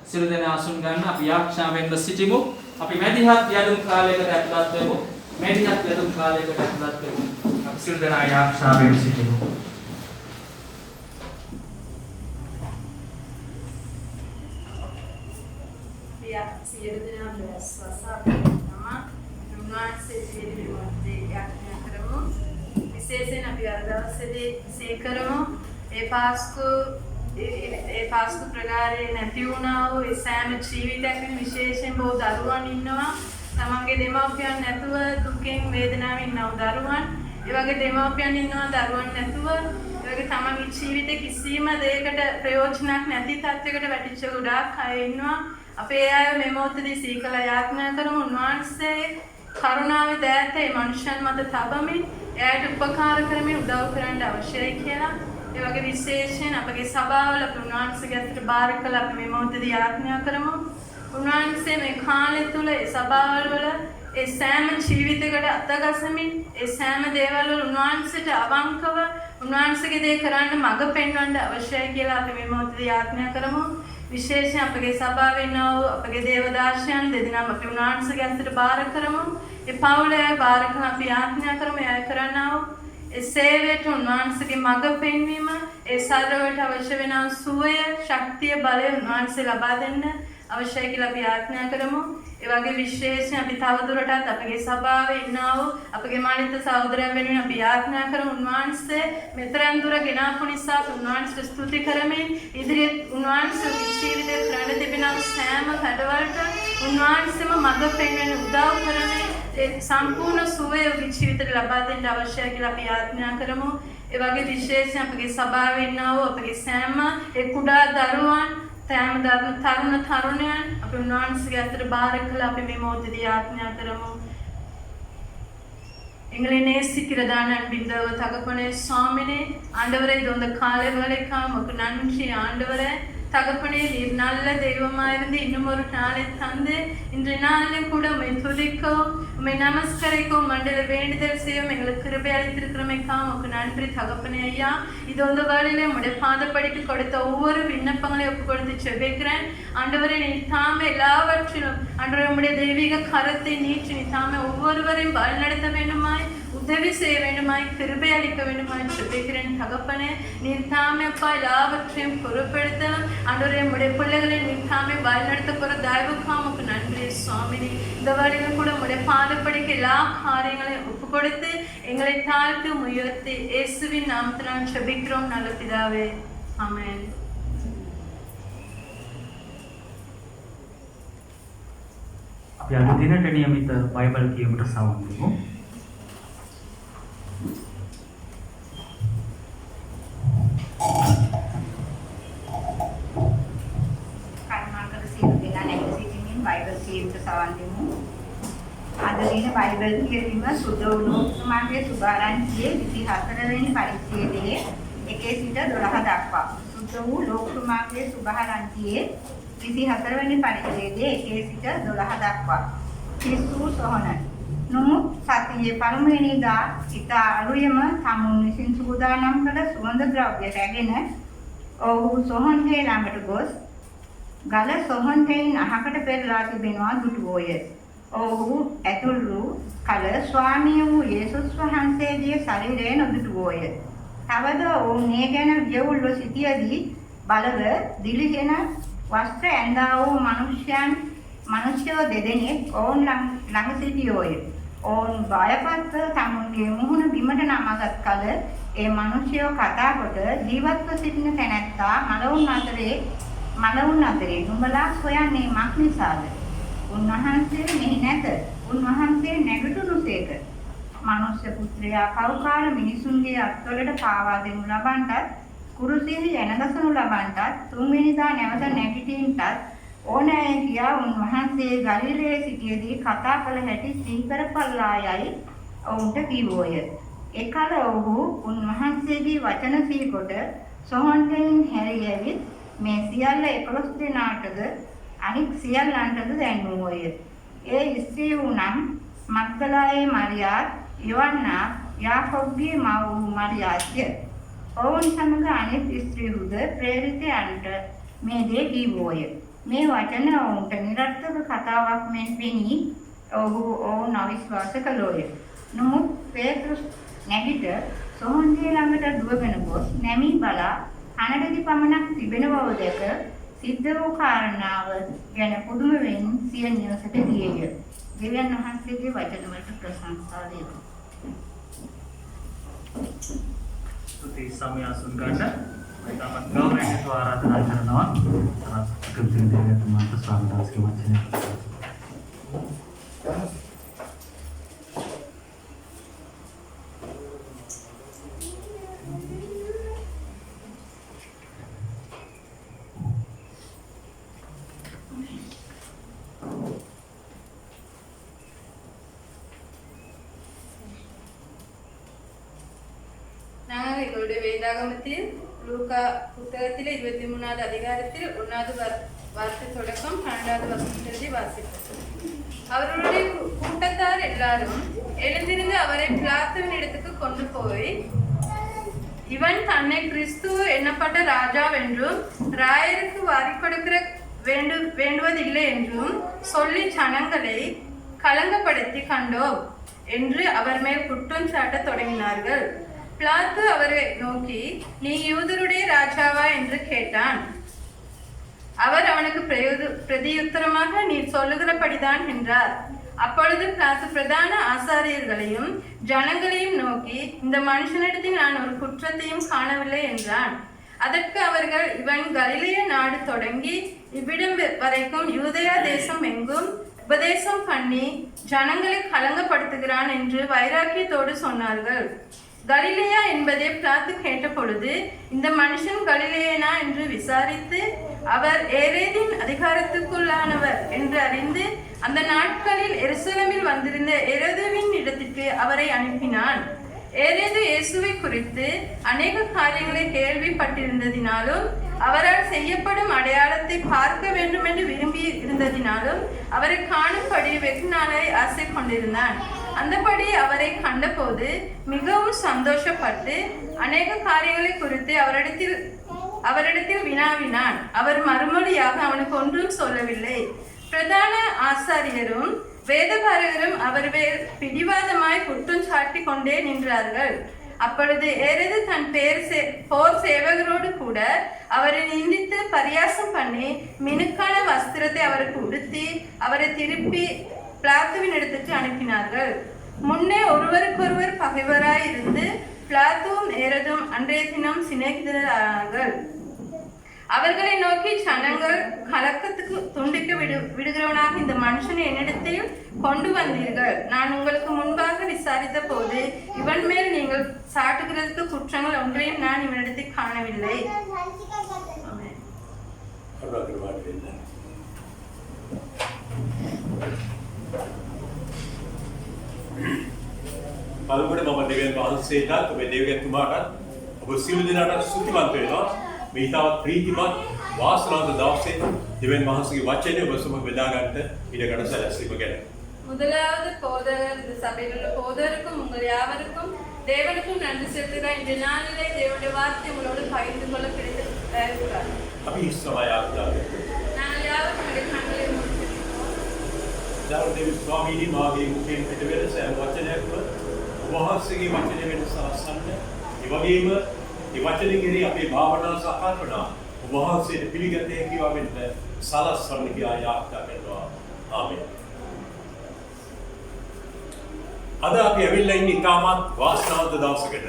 සිළු දෙනා අසුන් ගන්න අපි යාඥාවෙන්ම සිටිමු. අපි මැදිහත් යදුම් කාලයකට ඇතුළත් වෙමු. මැදිහත් යදුම් කාලයකට ඇතුළත් වෙමු. අපි සිළු දෙනා යාඥාවෙන් සිටිමු. සියලු දෙනා ප්‍රසවාසපතම උන්වහන්සේ සියලු මොහොතේ යාඥා කරමු. විශේෂයෙන් අපි අද දවසේදී සීකරමු ඒ පාස්කු ප්‍රකාරයේ නැති වුණා වූ ඒ සෑම ජීවිතයක්ම විශේෂයෙන් බොහෝ දරුවන් ඉන්නවා. තමන්ගේ දෙමව්පියන් නැතුව දුකෙන් වේදනාවෙන් ඉන්නව දරුවන්. ඒ වගේ දෙමව්පියන් ඉන්නවා දරුවන් නැතුව. ඒ වගේ තමන්ගේ ජීවිතේ කිසිම දෙයකට ප්‍රයෝජනක් නැති තත්යකට වැටිච්ච ගොඩාක් අය ඉන්නවා. අපේ අය මේ මොහොතේදී සීකලා යාඥා කරමු උන්වහන්සේ කරුණාවේ දෑත මේ මනුෂ්‍යයන් මත තබමින් එයාට උපකාර කරමින් උදව් කරන්න අවශ්‍යයි කියලා. ඒ වගේ විශේෂයෙන් අපගේ සභාවල උන්වහන්සේගේ අතට බාර කළ අපි මේ මොහොතේදී යාඥා කරමු. උන්වහන්සේ මේ කාලය තුල ඒ සභාවල වල ඒ සෑම ජීවිතයකට අතගසමින් ඒ සෑම දේවල් වල උන්වහන්සේට අවංකව උන්වහන්සේගේ දේ කරන්න මඟ පෙන්වන්න අවශ්‍යයි කියලා අපි මේ මොහොතේදී යාඥා කරමු. විශේෂයෙන් අපගේ සභාවේ ඉන්න අපගේ දේවදාසයන් දෙදෙනාම අපි උන්වහන්සේගේ අතට බාර කරමු. ඒ පවුලේ බාර කරන අපි යාඥා කරමු එය කරන්නා වූ ඒ සේවයට උන්වහන්සේගේ මඟ පෙන්වීම ඒ සරලවට අවශ්‍ය වෙන සුවය ශක්තිය බලය උන්වහන්සේ ලබා දෙන්න අවශ්‍යයි කියලා අපි යාඥා කරමු. ඒ වගේ විශේෂයෙන් අපි තවදුරටත් අපගේ සභාවේ ඉන්නා වූ අපගේ මානිත සහෝදරයන් වෙනුවෙන් අපි යාඥා කරමු උන්වහන්සේ මෙතරම් දුර ගෙනාපු නිසා උන්වහන්සේට ස්තුති කරමින් ඉදිරියට උන්වහන්සේගේ ජීවිතේ කරන්න තිබෙන සෑම වැඩවලට උන්වහන්සේම මඟ පෙන්වන්න උදව් කරමින් ඒ සම්පූර්ණ සුවය ඔබේ ජීවිතේ ලබා දෙන්න අවශ්‍යයි කියලා අපි යාඥා කරමු. ඒ වගේ විශේෂයෙන් අපගේ සභාවේ ඉන්නා වූ අපගේ සෑම ඒ කුඩා දරුවන් තරුණ තරුණයන් අපි උන්වහන්සේගේ අතට බාර කළා අපි මේ මොහොතේදී යාඥා කරමු. எங்களை நேசிக்கிறதான அன்பிந்தவ தகப்பனே சுவாமினே ஆண்டவரே இது இந்த காலை வேலைக்காக உமக்கு நன்றி ஆண்டவரே தகப்பனே நீர் நல்ல தெய்வமா இருந்து இன்னும் ஒரு நாளை தந்து இன்றைய நாளிலும் கூட உம்மை துதிக்கவும் உம்மை நமஸ்கரிக்கவும் மண்டல வேண்டுதல் செய்யும் எங்களுக்கு கிருபை அளித்திருக்கிறமைக்காக உமக்கு நன்றி தகப்பனே ஐயா இது இந்த வேளையிலே உம்முடைய பாதப்படிக்கு கொடுத்த ஒவ்வொரு விண்ணப்பங்களையும் ஒப்பு கொடுத்து செபிக்கிறேன் ஆண்டவரே நீ தாமே எல்லாவற்றிலும் ஆண்டவரே உம்முடைய தெய்வீக கரத்தை நீட்டி நீ தாமே ஒவ்வொருவரையும் வழிநடத்த வேண்டுமாய் உதவி செய்ய வேண்டுமாய் கிருபை அளிக்க வேண்டுமாய் செபிக்கிறேன் தகப்பனே நீர் தாமே அப்பா எல்லாவற்றையும் பொறுப்பெடுத்தலும் ஆண்டவரே உம்முடைய பிள்ளைகளை நீர் தாமே வழிநடத்த போற தயவுக்காக உமக்கு நன்றி சுவாமினி இந்த வழியிலும் கூட உம்முடைய பாதப்படிக்கு எல்லா காரியங்களையும் ஒப்பு கொடுத்து எங்களை தாழ்த்து உயர்த்தி இயேசுவின் நாமத்தினால் செபிக்கிறோம் நல்ல பிதாவே ஆமென். අපි අද දිනට නියමිත බයිබල් කියවීමට සවන් දෙමු. කර්මාකර සියලු දෙනා නැග සිටින්න බයිබල් කියවීමට සවන් දෙමු. අද දින බයිබල් කියවීම සුද්ධ වුණොත්මාගේ සුභාරංචියේ 24 වෙනි පරිච්ඡේදයේ 1 සිට 12 දක්වා. සුද්ධ වූ ලෝකමාගේ සුභාරංචියේ 24 වෙනි පරිච්ඡේදයේ 1 සිට 12 දක්වා. ක්‍රිස්තු සොහන නමුත් සතියේ පළමුවෙනිදා සිත අලුයම තමුන් විසින් සූදානම් කළ සුවඳ ද්‍රව්‍ය රැගෙන ඔහු සොහොන්ගේ ළඟට ගොස් ගල සොහොන්ගෙන් අහකට පෙරලා තිබෙනවා දුටුවෝය. ඔහු ඇතුළු කල ස්වාමී වූ යේසුස් වහන්සේගේ ශරීරය නොදුටුවෝය. තවද ඔවුන් මේ ගැන වියවුල්ව සිටියදී බලව දිලිහෙන වස්ත්‍ර ඇඳා වූ මිනිස්යෝ දෙදෙනෙක් ඔවුන් ළඟ සිටියෝය. ඔවුන් බයපත්ව තමුන්ගේ මුහුණ බිමට නමගත් කල ඒ මිනිස්යෝ කතා කොට ජීවත්ව සිටින තැනැත්තා මලවුන් අතරේ නුඹලා සොයන්නේ මක් නිසාද? උන්වහන්සේ මෙහි නැත. උන්වහන්සේ නැගිටුණුසේක. මනුෂ්‍ය පුත්‍රයා කවුකාල මිනිසුන්ගේ අත්වලට පාවා දෙනු ලබන්ටත් කුරුසියෙහි එනදසනු ලබන්ටත් තුන්වෙනිදා නැවත නැගිටින්නටත් ඕනෑය කියා උන්වහන්සේ ගලිලයේ සිටියේදී කතා කළ හැටි සිහිකරපල්ලා යයි ඔවුන්ට කිව්වෝය. එකල ඔහු උන්වහන්සේගේ වචන සිහිකොට සොහොන්ගෙන් හැරී ඇවිත් මේ සියල්ල 11 දෙනාටද අනික් සියල්ලන්ටද දැන්වෝය. ඒ ස්ත්‍රී වුනම් මග්දලායේ මරියාත්, යොන්නා, යාකොබ්ගේ මව වූ මරියාත්ය. ඔවුන් සමග අනිත් ස්ත්‍රීහුද ප්‍රේරිතයන්ට මේ දේ කිව්වෝය. මේ වචන ඔවුන්ට නිරර්ථක කතාවක් මෙන් පෙනී ඔවුන් අවිශ්වාස කළෝය. නමුත් පේත්‍රුස් නැගිට සොහොන්ගේ ළඟට දුවගෙන ගොස් නැමී බලා අනඩදි පමණක් තිබෙන බව දැක සිද්ධ වූ කාරණාව ගැන පුදුම වෙමින් සිය නිවසට ගියේය. දෙවියන් වහන්සේගේ වචන වලට ප්‍රශංසා වේවා. ස්තුති සමය අසුන් ගන්න. තමත් ගෞරවයෙන් ආරාධනා කරනවා. අකම්පිත දෙවියන්ට ස්වාමීන් වහන්සේගේ වචනය. நாங்கள் எங்களுடைய வேதாகமத்தில் லூக்கா புத்தகத்தில் 23வது அதிகாரத்தில் 1வது வார்த்தை தொடக்கம் 12வது வசனத்தை வாசிப்போம். அவர்களுடைய கூட்டத்தார் எல்லாரும் எழுந்திருந்து அவரை பிலாத்துவின் இடத்துக்கு கொண்டு போய் இவன் தன்னை கிறிஸ்து எண்ணப்பட்ட ராஜாவென்றும் ராயருக்கு வாரி கொடுக்கிற வேண்டுவதில்லை என்றும் சொல்லி ஜனங்களை கலங்கப்படுத்தி கண்டோம் என்று அவர் மேல் குற்றம் சாட்டத் தொடங்கினார்கள். பிலாத்து அவரை நோக்கி, நீ யூதருடைய ராஜாவா என்று கேட்டான். அவர் அவனுக்கு பிரதியுத்தரமாக, நீ சொல்லுகிறபடிதான் என்றார். அப்பொழுது பிலாத்து பிரதான ஆசாரியர்களையும் ஜனங்களையும் நோக்கி, இந்த மனுஷனிடத்தில் நான் ஒரு குற்றத்தையும் காணவில்லை என்றான். அதற்கு அவர்கள், இவன் கலிலேய நாடு தொடங்கி இவ்விடம் வரைக்கும் யூதேயா தேசம் எங்கும் உபதேசம் பண்ணி ஜனங்களை கலங்கப்படுத்துகிறான் என்று வைராக்கியத்தோடு சொன்னார்கள். கலிலேயா என்பதை பிலாத்து கேட்ட பொழுது, இந்த மனுஷன் கலிலேயனா என்று விசாரித்து அவர் ஏரோதின் அதிகாரத்துக்குள்ளானவர் என்று அறிந்து அந்த நாட்களில் எருசலேமில் வந்திருந்த ஏரோதுவின் இடத்திற்கு அவரை அனுப்பினான். ஏரோது இயேசுவை குறித்து அநேக காரியங்களை கேள்விப்பட்டிருந்ததினாலும் அவரால் செய்யப்படும் அடையாளத்தை பார்க்க வேண்டும் என்று விரும்பி இருந்ததினாலும் அவரை காணும்படி வெகு நாளை ஆசை கொண்டிருந்தான். அந்தபடி அவரை கண்டபோது மிகவும் சந்தோஷப்பட்டு அநேக காரியங்களை குறித்து அவரிடத்தில் வினாவினான். அவர் மறுமொழியாக அவனுக்கு ஒன்றும் சொல்லவில்லை. பிரதான ஆசாரியரும் வேதபாரகரும் அவர் பிடிவாதமாய் குற்றம் சாட்டி கொண்டே நின்றார்கள். அப்பொழுது ஏரோது தன் போர் சேவகரோடு கூட அவரை நிந்தித்து பரியாசம் பண்ணி மினுக்கான வஸ்திரத்தை அவருக்கு உடுத்தி அவரை திருப்பி பிலாத்துவின் இடத்துக்கு அனுப்பினார்கள். முன்னே ஒருவருக்கொருவர் பகைவராய் இருந்து பிலாத்துவும் ஏரோதும் அன்றைய தினம் சிநேகிதரானார்கள். அவர்களை நோக்கி, ஜனங்கள் கலக்கத்துக்கு துண்டிக்க விடுகிறவனாக இந்த மனுஷனை என்னிடத்தில் கொண்டு வந்தீர்கள். நான் உங்களுக்கு முன்பாக விசாரித்த போது இவன் மேல் நீங்கள் சாட்டுகிறதுக்கு குற்றங்கள் ஒன்றையும் நான் இவனிடத்தில் காணவில்லை. පළමුවට මම දෙවියන් වහන්සේටත් ඔබේ දෙවියන්තුමාටත් ඔබ සියලු දෙනාට ස්තුතිවන්ත වෙනවා. මේ තාවත් ප්‍රීතිමත් වාසනාවන්ත දවසේ දෙවියන් වහන්සේගේ වචනය ඔබ සමග බෙදා ගන්නට ඉඩකඩ සැලසීම ගැන. முதலாவது போதகர், இந்த சபையில் உள்ள போதகருக்கும் உங்கள் யாவருக்கும் தேவனுக்கும் நன்றி செலுத்துகிறேன். இந்த நாளிலே தேவனுடைய வார்த்தை உங்களோடு பகிர்ந்து கொள்ள கிடைத்திருக்கிறார். අපි ඉස්සමයි ආත්තාවේ. நாங்கள் யாவரும் கண்களை மூடிக்கிறோம். දරුණු දෙවි ස්වාමීනි මාගේ මුඛයෙන් පිට වෙන සෑම වහන්සේගේ වචනේ වෙනස අසන්න. ඒ වගේම මේ වචනේ කෙරෙහි අපේ භාවනා සහ කල්පනා වහන්සේට පිළිගත හැකි වෙන්න සලස්වන්න කියලා යාඥා කරනවා. ආමේන්. අද අපි ඇවිල්ලා ඉන්නේ තාමත් වාසනාවන්ත දවසකට.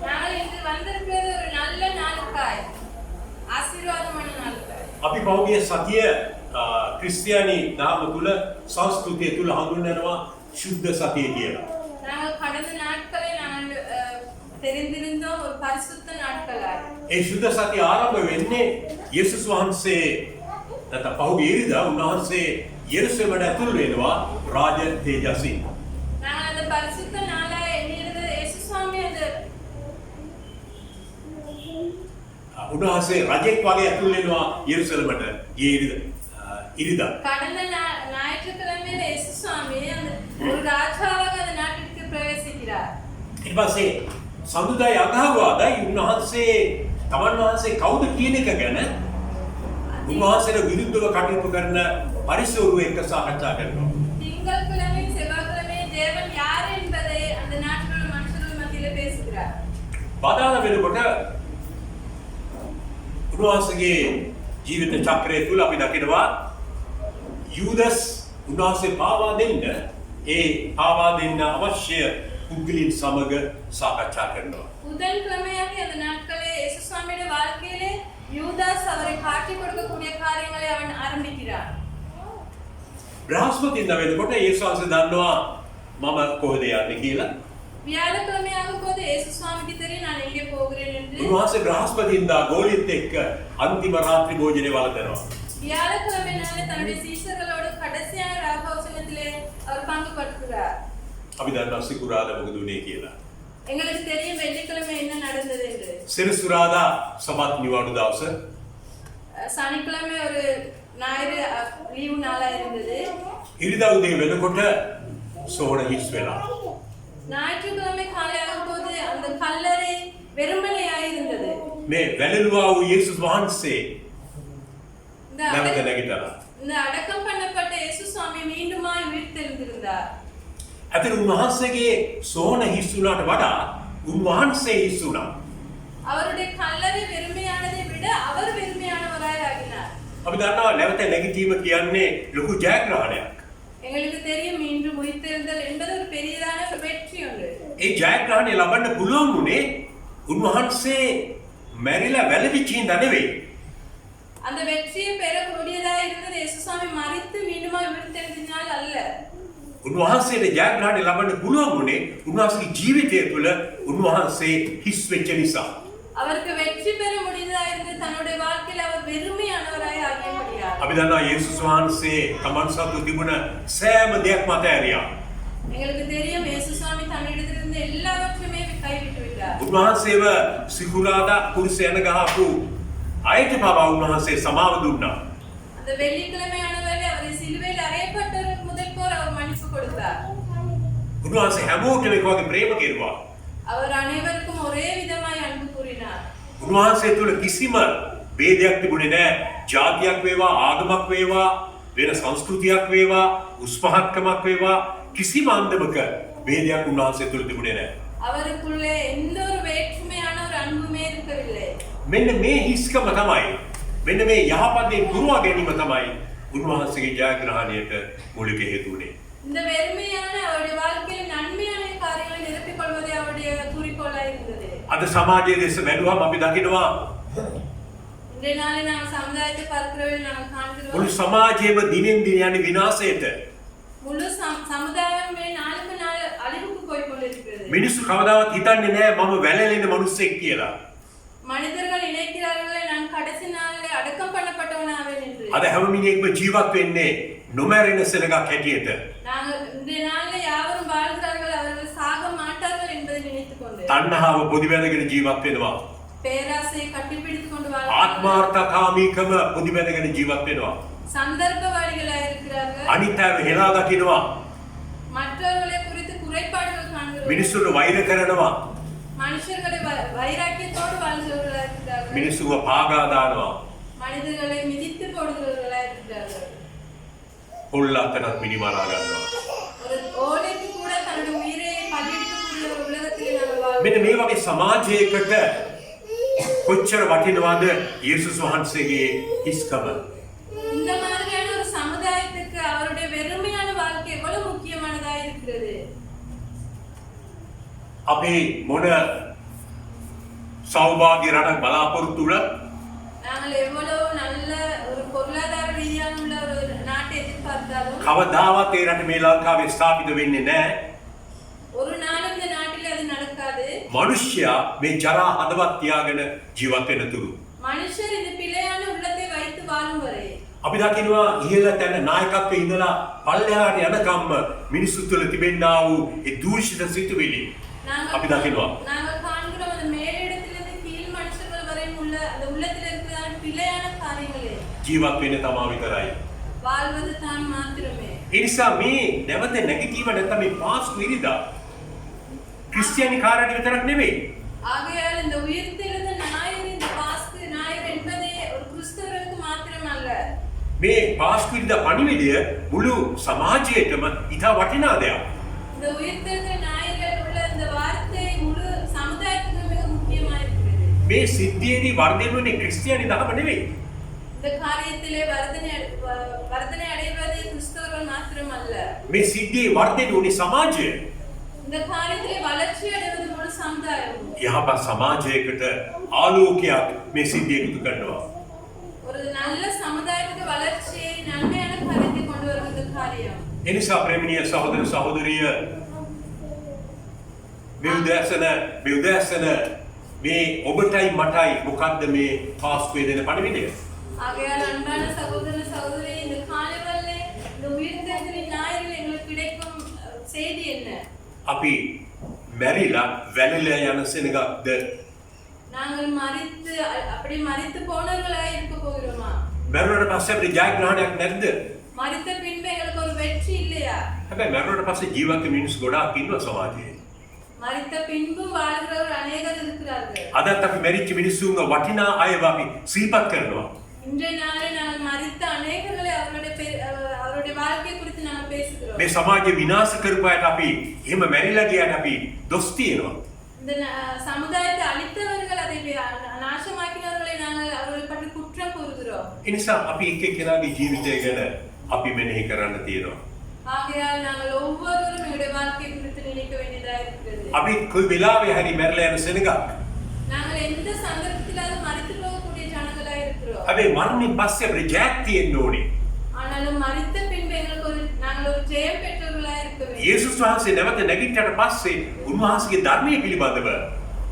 நாங்கள் இன்று வந்திருக்கிறது ஒரு நல்ல நாளுக்காய் ஆசீர்வாதமான நாளுக்காய். අපි පෞගේ සතිය ක්‍රිස්තියානි නාම තුල සංස්කෘතිය තුල හඳුන්වනවා සුද්ධ සතිය කියලා. நாங்கள் கடந்த நாட்களை நாங்கள் தெரிந்திருந்தோம் ஒரு பரிசுத்த நாட்களாய். ඒ සුද්ධ සතිය ආරම්භ වෙන්නේ යේසුස් වහන්සේ නැත්නම් පෞගේ ඉරිදා උන්වහන්සේ යෙරුසලමට ඇතුල් වෙනවා රාජ තේජසින්. நாங்கள் அந்த பரிசுத்த நாளாய் எண்ணியிருந்தது இயேசு சுவாமி அந்த උන්වහන්සේ රජෙක් වගේ ඇතුල් වෙනවා යෙරුසලමට ඉරිදා. கடந்த ஞாயிற்றுக்கிழமையில இயேசு சுவாமி அந்த ஒரு ராஜாவாக அந்த நாட்டிற்கு பிரவேசிக்கிறார். ඊට පස්සේ සඳුදායි අගහවදායි උන්වහන්සේ තමන් වහන්සේ කවුද කියන එක ගැන උන්වහන්සේට විරුද්ධව කටයුතු කරන පරිසෝරුව එක්ක සාකච්ඡා කරනවා. திங்கட்கிழமை செவ்வாய்க்கிழமை தேவன் யார் என்பதை அந்த நாட்டில் உள்ள மனுஷர்கள் மத்தியில பேசுகிறார். බදාන වෙනකොට උන්වහන්සේගේ ජීවිත චක්‍රය තුල අපි දකිනවා යූදස් උන්වහන්සේ පාවා දෙන්න ඒ පාවා දෙන්න අවශ්‍ය පුද්ගලයන් සමග සාකච්ඡා කරනවා. புதன்கிழமையாக அந்த நாட்களே இயேசு சுவாமியோட வாழ்க்கையிலே யூதாஸ் அவரை காட்டி கொடுக்கக்கூடிய காரியங்களை அவன் ஆரம்பிக்கிறார். බ්‍රහස්පතින්දා වෙනකොට යේසුස් වහන්සේ දන්නවා මම කොහෙද යන්නේ කියලා. வியாழக்கிழமையாக போது இயேசு சுவாமிக்கு தெரியும் நான் எங்கே போகிறேன் என்று. උන්වහන්සේ බ්‍රහස්පතින්දා ගෝලියත් එක්ක අන්තිම රාත්‍රී භෝජනේ වළඳනවා. வியாழக்கிழமை நாளே தன்னுடைய சீஷர்களோடு கடைசியான ராபோஜனத்திலே அவர் பங்கு பற்றுகிறார். අපි දන්නවා සිකුරාදා මොකද උනේ කියලා. எங்களுக்கு தெரியும் வெள்ளிக்கிழமை என்ன நடந்தது என்று. සිරසුරාදා සමත් නිවාඩු දවස. சனிக்கிழமை ஒரு ஞாயிறு லீவு நாளா இருந்தது. ඉරිදා උදේ වෙනකොට සෝණ හිස් වෙලා. ஞாயிற்றுக்கிழமை காலையாகும் போது அந்த கல்லறை வெறுமனையாக இருந்தது. මේ වැළලුවා වූ යේසුස් වහන්සේ இந்த නැවත නැගිටලා. இந்த அடக்கம் பண்ணப்பட்ட இயேசு சுவாமி மீண்டுமாய் உயிர்த்தெழுந்திருந்தார். අතන උන්වහන්සේගේ සෝණ හිස් වුණාට වඩා උන්වහන්සේ හිස් වුණා. அவருடைய கல்லறை வெறுமையானதை விட அவர் வெறுமையானவராய் ஆகினார். අපි දන්නවා නැවත නැගිටීම කියන්නේ ලොකු ජයග්‍රහණයක්. எங்களுக்கு தெரியும் மீண்டும் உயிர்த்தெழுதல் என்பது ஒரு பெரியதான வெற்றி ஒன்று. ඒ ජයග්‍රහණය ලබන්න පුළුවන් උනේ උන්වහන්සේ මැරිලා වැළවිච්ච හින්දා නෙවෙයි. அந்த வெற்றியை பெறக்கூடியதாக இருந்தது இயேசு சுவாமி மரித்து மீண்டுமாய் உயிர்த்தெழுதினால் அல்ல. උන්වහන්සේට ජයග්‍රහණය ලබන්න පුළුවන් උනේ උන්වහන්සේගේ ජීවිතය තුළ උන්වහන්සේ හිස් වෙච්ච නිසා. அவருக்கு வெற்றி பெற முடிந்ததாக இருந்தது தன்னுடைய வாழ்க்கையில் அவர் வெறுமையானவராய் ஆகியபடியால். අපි දන්නවා යේසුස් වහන්සේ තමන් සතු තිබුණ සෑම දෙයක්ම අතහැරියා. எங்களுக்கு தெரியும் இயேசு சுவாமி தன்னிடத்திலிருந்து எல்லாவற்றையுமே கைவிட்டு விட்டார். උන්වහන්සේව සිකුරාදා කුරුස යන ගහපු අයට පවා උන්වහන්සේ සමාව දුන්නා. அந்த வெள்ளிக்கிழமையானவரை அவரை சிலுவையில் அறையப்பட்டவருக்கு முதல் போர் அவர் மன்னிப்பு கொடுத்தார். උන්වහන්සේ හැමෝටම එක වගේ ප්‍රේම කෙරුවා. அவர் அனைவருக்கும் ஒரே விதமாய் அன்பு கூறினார். උන්වහන්සේ තුළ කිසිම ભેදයක් තිබුණේ නැහැ. ජාතියක් වේවා, ආගමක් වේවා, වෙන සංස්කෘතියක් වේවා, උස්පහත්කමක් වේවා, කිසිම අන්දමක ભેදයක් උන්වහන්සේ තුළ තිබුණේ නැහැ. அவருக்குள்ளே எந்த ஒரு வேற்றுமையான ஒரு அன்புமே இருக்கவில்லை. මෙන්න මේ හිස්කම තමයි මෙන්න මේ යහපතේ පුරවා ගැනීම තමයි උන්වහන්සේගේ ජයග්‍රහණයට මූලික හේතු වුණේ. இந்த வெறுமையான அவருடைய வாழ்க்கையில் நன்மையான காரியங்களை நிரப்பிக் கொள்வதே அவருடைய குறிக்கோளாய் இருந்தது. අද සමාජයේ දෙස බැලුවම අපි දකිනවා இன்றைய நாளில் நாம் சமுதாயத்தை பார்க்கிறவர்கள் நாம் මුළු காண்கிறோம். සමාජයේම දිනෙන් දින යන විනාශයට முழு சமுதாயமே நாளுக்கு நாள் அழிவுக்கு போய் கொண்டிருக்கிறது. මිනිස්සු කවදාවත් හිතන්නේ නැහැ මම වැළලෙන මිනිස්සෙක් කියලා. மனிதர்கள் நினைக்கிறார்களே நான் கடைசி நாளில் அடக்கம் பண்ணப்பட்டவனாவேன் என்று. අද හැම මිනිහෙක්ම ජීවත් වෙන්නේ නොමැරෙන සෙනගක් හැටියට. நாங்கள் இன்றைய நாளில் யாவரும் வாழ்கிறார்கள் அவர்கள் சாக மாட்டார்கள் என்பதை நினைத்துக் கொண்டு තණ්හාව පොදි බැඳගෙන ජීවත් වෙනවා. பேராசையை கட்டிப்பிடித்துக் கொண்டு வாழ்கிறார்கள். ආත්මාර්ථකාමීකම පොදි බැඳගෙන ජීවත් වෙනවා. சந்தர்ப்பவாதிகளாக இருக்கிறார்கள். අනිත් අය හෙලා දකිනවා. மற்றவர்களை குறித்து குறைபாடுகள் காண்கிறோம். මිනිස්සුන්ට වෛර කරනවා. மனுஷர்களை வைராக்கியத்தோடு வாழ்கிறவர்களாக இருக்கிறார்கள். මිනිස්සුව පාගා දානවා. மனிதர்களை மிதித்து போடுகிறவர்களாக இருக்கிறார்கள். පොල් අතරත් මිනිමරා ගන්නවා. ஒரு ஓலைக்கு கூட தன்னுடைய உயிரை பலியிடக்கூடிய මෙන්න මේ වගේ සමාජයකට කොච්චර වටිනවද යේසුස් වහන්සේගේ හිස්කම. இந்த மாதிரியான ஒரு சமுதாயத்துக்கு அவருடைய வெறுமையான வாழ்க்கை எவ்வளவு முக்கியமானதா இருக்கிறது. අපි මොන සෞභාග්‍ය රටක් බලාපොරොත්තු වුණත් நாங்கள் எவ்வளவு நல்ல ஒரு பொருளாதார ரீதியான உள்ள ஒரு நாட்டை எதிர்பார்த்தாலும் කවදාවත් ඒ රට මේ ලංකාවේ ස්ථාපිත වෙන්නේ නැහැ. ஒரு நாளும் இந்த நாட்டில் அது நடக்காது. මනුෂ්‍යයා මේ ජරා හදවත් තියාගෙන ජීවත් වෙන තුරු மனுஷர் இந்த பிழையான உள்ளத்தை வைத்து வாழும் வரை අපි දකිනවා ඉහළ තැන නායකත්වයේ ඉඳලා පල්ලෙහාට යනකම්ම මිනිස්සු තුළ තිබෙනා වූ ඒ දූෂිත සිතුවිලි අපි දකිනවා. நாங்கள் காண்கிறோம் அந்த மேலிடத்திலிருந்து கீழ் மனுஷர்கள் வரை உள்ள அந்த உள்ளத்தில் இருக்கிற பிழையான காரியங்களே ජීවත් වෙන්නේ තමා විතරයි. வாழ்வது தான் மாத்திரமே. ඒ නිසා මේ නැවත නැගිටීම නැත්නම් මේ පාස්කු ඉරිදා ක්‍රිස්තියානි කාර්යයට විතරක් නෙවෙයි. ஆகையால் இந்த உயிர்த்தெழுந்த ஞாயிறு இந்த பாஸ்கு ஞாயிறு என்பதே ஒரு கிறிஸ்தவருக்கு மாத்திரமல்ல. මේ පාස්කු ඉරිදා පණිවිඩය මුළු සමාජයටම ඉතා වටිනා දෙයක්. இந்த உயிர்த்தெழுந்த ஞாயிறில் உள்ள இந்த வார்த்தை முழு சமுதாயத்துக்கு மிக முக்கியமாக இருக்கிறது. මේ සිද්ධියේදී වර්ධනය වෙන්නේ ක්‍රිස්තියානි දහම නෙවෙයි. இந்த காரியத்திலே வர்தனை அடைவது கிறிஸ்தவர்கள் மாத்திரமல்ல. මේ සිද්ධියේ වර්ධනය වුණේ සමාජය. இந்த காரியத்திலே வளர்ச்சி அடைவது முழு சமுதாயம். යහපත් සමාජයකට ආලෝකයක් මේ සිද්ධිය එකතු කරනවා. ஒரு நல்ல சமுதாயத்துக்கு வளர்ச்சியை நன்மையான காரியத்தை கொண்டு வரும் இந்த காரியம். එනිසා ප්‍රේමණීය සහෝදර සහෝදරිය මේ උදෑසන මේ ඔබටයි මටයි මොකද්ද මේ පාස්කුවේ දෙන පණිවිඩය? ஆகையால் அன்பான சகோதர சகோதரி இந்த காலைவல்லே இந்த உயிர்த்தெழுந்த ஞாயிறில் எங்களுக்கு கிடைக்கும் செய்தி என்ன? අපි මැරිලා වැළලී යන සෙනගක්ද? நாங்கள் மரித்து அப்படி மரித்து போனவர்களாக இருக்க போகிறோமா? මැරුණාට පස්සේ අපිට ජයග්‍රහණයක් නැද්ද? மரித்த பின்பு எங்களுக்கு ஒரு வெற்றி இல்லையா? හැබැයි මැරුණාට පස්සේ ජීවත් වෙන මිනිස්සු ගොඩාක් ඉන්නවා සමාජයේ. மரித்த பின்பு வாழ்கிறவர் அநேகர் இருக்கிறார்கள். අදත් අපි මැරිච්ච මිනිස්සුන්ව වටිනා අයව අපි සිහිපත් කරනවා. இன்றைய நாளில் நாங்கள் மரித்த அநேகர்களை அவருடைய வாழ்க்கை குறித்து நாங்கள் பேசுகிறோம். මේ සමාජය විනාශ කරපු අයට අපි එහෙම මැරිලා ගියාට අපි දොස් තියෙනවා. இந்த சமுதாயத்தை அழித்தவர்கள் அதை நாசமாக்கினவர்களை நாங்கள் அவர்களை பற்றி குற்றம் கூறுகிறோம். ඒ නිසා අපි එක් එක්කෙනාගේ ජීවිතය ගැන අපි මෙනෙහි කරන්න තියෙනවා. ஆகையால் நாங்கள் ஒவ்வொருவரும் எங்களுடைய வாழ்க்கை குறித்து நினைக்க வேண்டியதாக இருக்கிறது. අපි කොයි වෙලාවෙ හරි මැරලා යන සෙනගක්. நாங்கள் எந்த சந்தர்ப்பத்திலாவது மரித்து போகக்கூடிய ஜனங்களாக இருக்கிறோம். හැබැයි මරණින් පස්සේ අපිට ජයක් තියෙන්න ඕනේ. ஆனாலும் மரித்த பின்பு எங்களுக்கு நாங்கள் ஒரு ஜெயம் பெற்றவர்களாக இருக்க வேண்டும். යේසුස් වහන්සේ නැවත නැගිට්ටට පස්සේ උන්වහන්සේගේ ධර්මයේ පිළිබඳව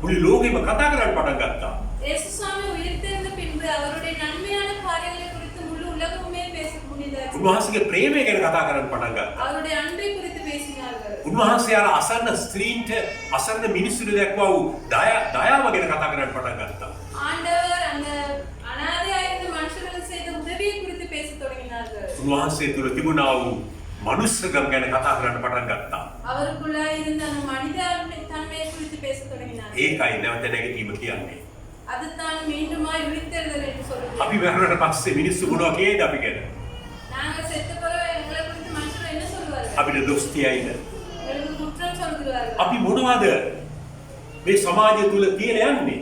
මුළු ලෝකෙම කතා කරන්න පටන් ගත්තා. இயேசு சுவாமி உயிர்த்தெழுந்த பின்பு அவருடைய நன்மையான காரியங்களை குறித்து முழு உலகமே பேச முடிந்தது. උන්වහන්සේගේ ප්‍රේමය ගැන කතා කරන්න පටන් ගත්තා. அவருடைய அன்பை குறித்து பேசினார்கள். උන්වහන්සේ අර අසන්න ස්ත්‍රීන්ට අසන්න මිනිස්සුන්ට දැක්වා වූ දයාව ගැන කතා කරන්න පටන් ගත්තා. ஆண்டவர் அந்த அனாதையாக இருந்த மனுஷர்களுக்கு செய்த உதவியை குறித்து பேசத் தொடங்கினார்கள். උන්වහන්සේ තුළ තිබුණා වූ මනුස්සකම් ගැන කතා කරන්න පටන් ගත්තා. அவருக்குள்ளாக இருந்த அந்த மனித தன்மையை குறித்து பேசத் தொடங்கினார்கள். ඒකයි නැවත නැගිටීම කියන්නේ. அதுதான் மீண்டுமாய் உயிர்த்தெழுதல் என்று சொல்லுது. අපි මැරුණට පස්සේ මිනිස්සු මොනවා කියේද අපි ගැන? நாங்கள் செத்த பிறகு எங்களை குறித்து மனுஷர்கள் என்ன சொல்வார்கள்? අපිට දොස් කියයිද? எங்களுக்கு குற்றம் சொல்கிறார்கள். අපි මොනවද මේ සමාජය තුළ තියලා යන්නේ?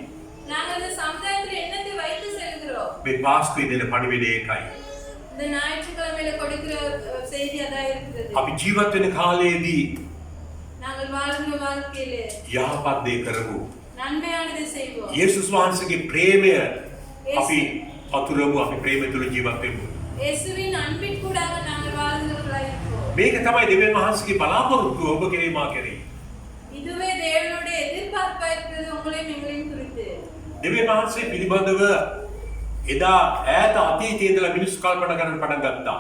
நாங்கள் இந்த சமுதாயத்தில் என்னத்தை வைத்து செல்கிறோம்? මේ පාස්කුවේ දෙන පණිවිඩය ඒකයි. இந்த ஞாயிற்றுக்கிழமையில கொடுக்கிற செய்தி அதான் இருக்கிறது. අපි ජීවත් වෙන කාලයේදී நாங்கள் வாழ்கிற வாழ்க்கையிலே යහපත් දේ කරමු. நன்மையானதை செய்வோம். යේසුස් වහන්සේගේ ප්‍රේමය අපි පතුරමු. අපි ප්‍රේමය තුළ ජීවත් වෙමු. இயேசுவின் அன்பின் கூடாக நாங்கள் வாழ்கிறவர்களாக இருப்போம். මේක තමයි දෙවියන් වහන්සේගේ බලාපොරොත්තුව ඔබ කෙරේ මා කෙරේ. இதுவே தேவனுடைய எதிர்பார்ப்பா இருக்கிறது உங்களையும் எங்களையும் குறித்து. දෙවියන් වහන්සේ පිළිබඳව එදා ඈත අතීතයේ ඉඳලා මිනිස්සු කල්පනා කරන්න පටන් ගත්තා.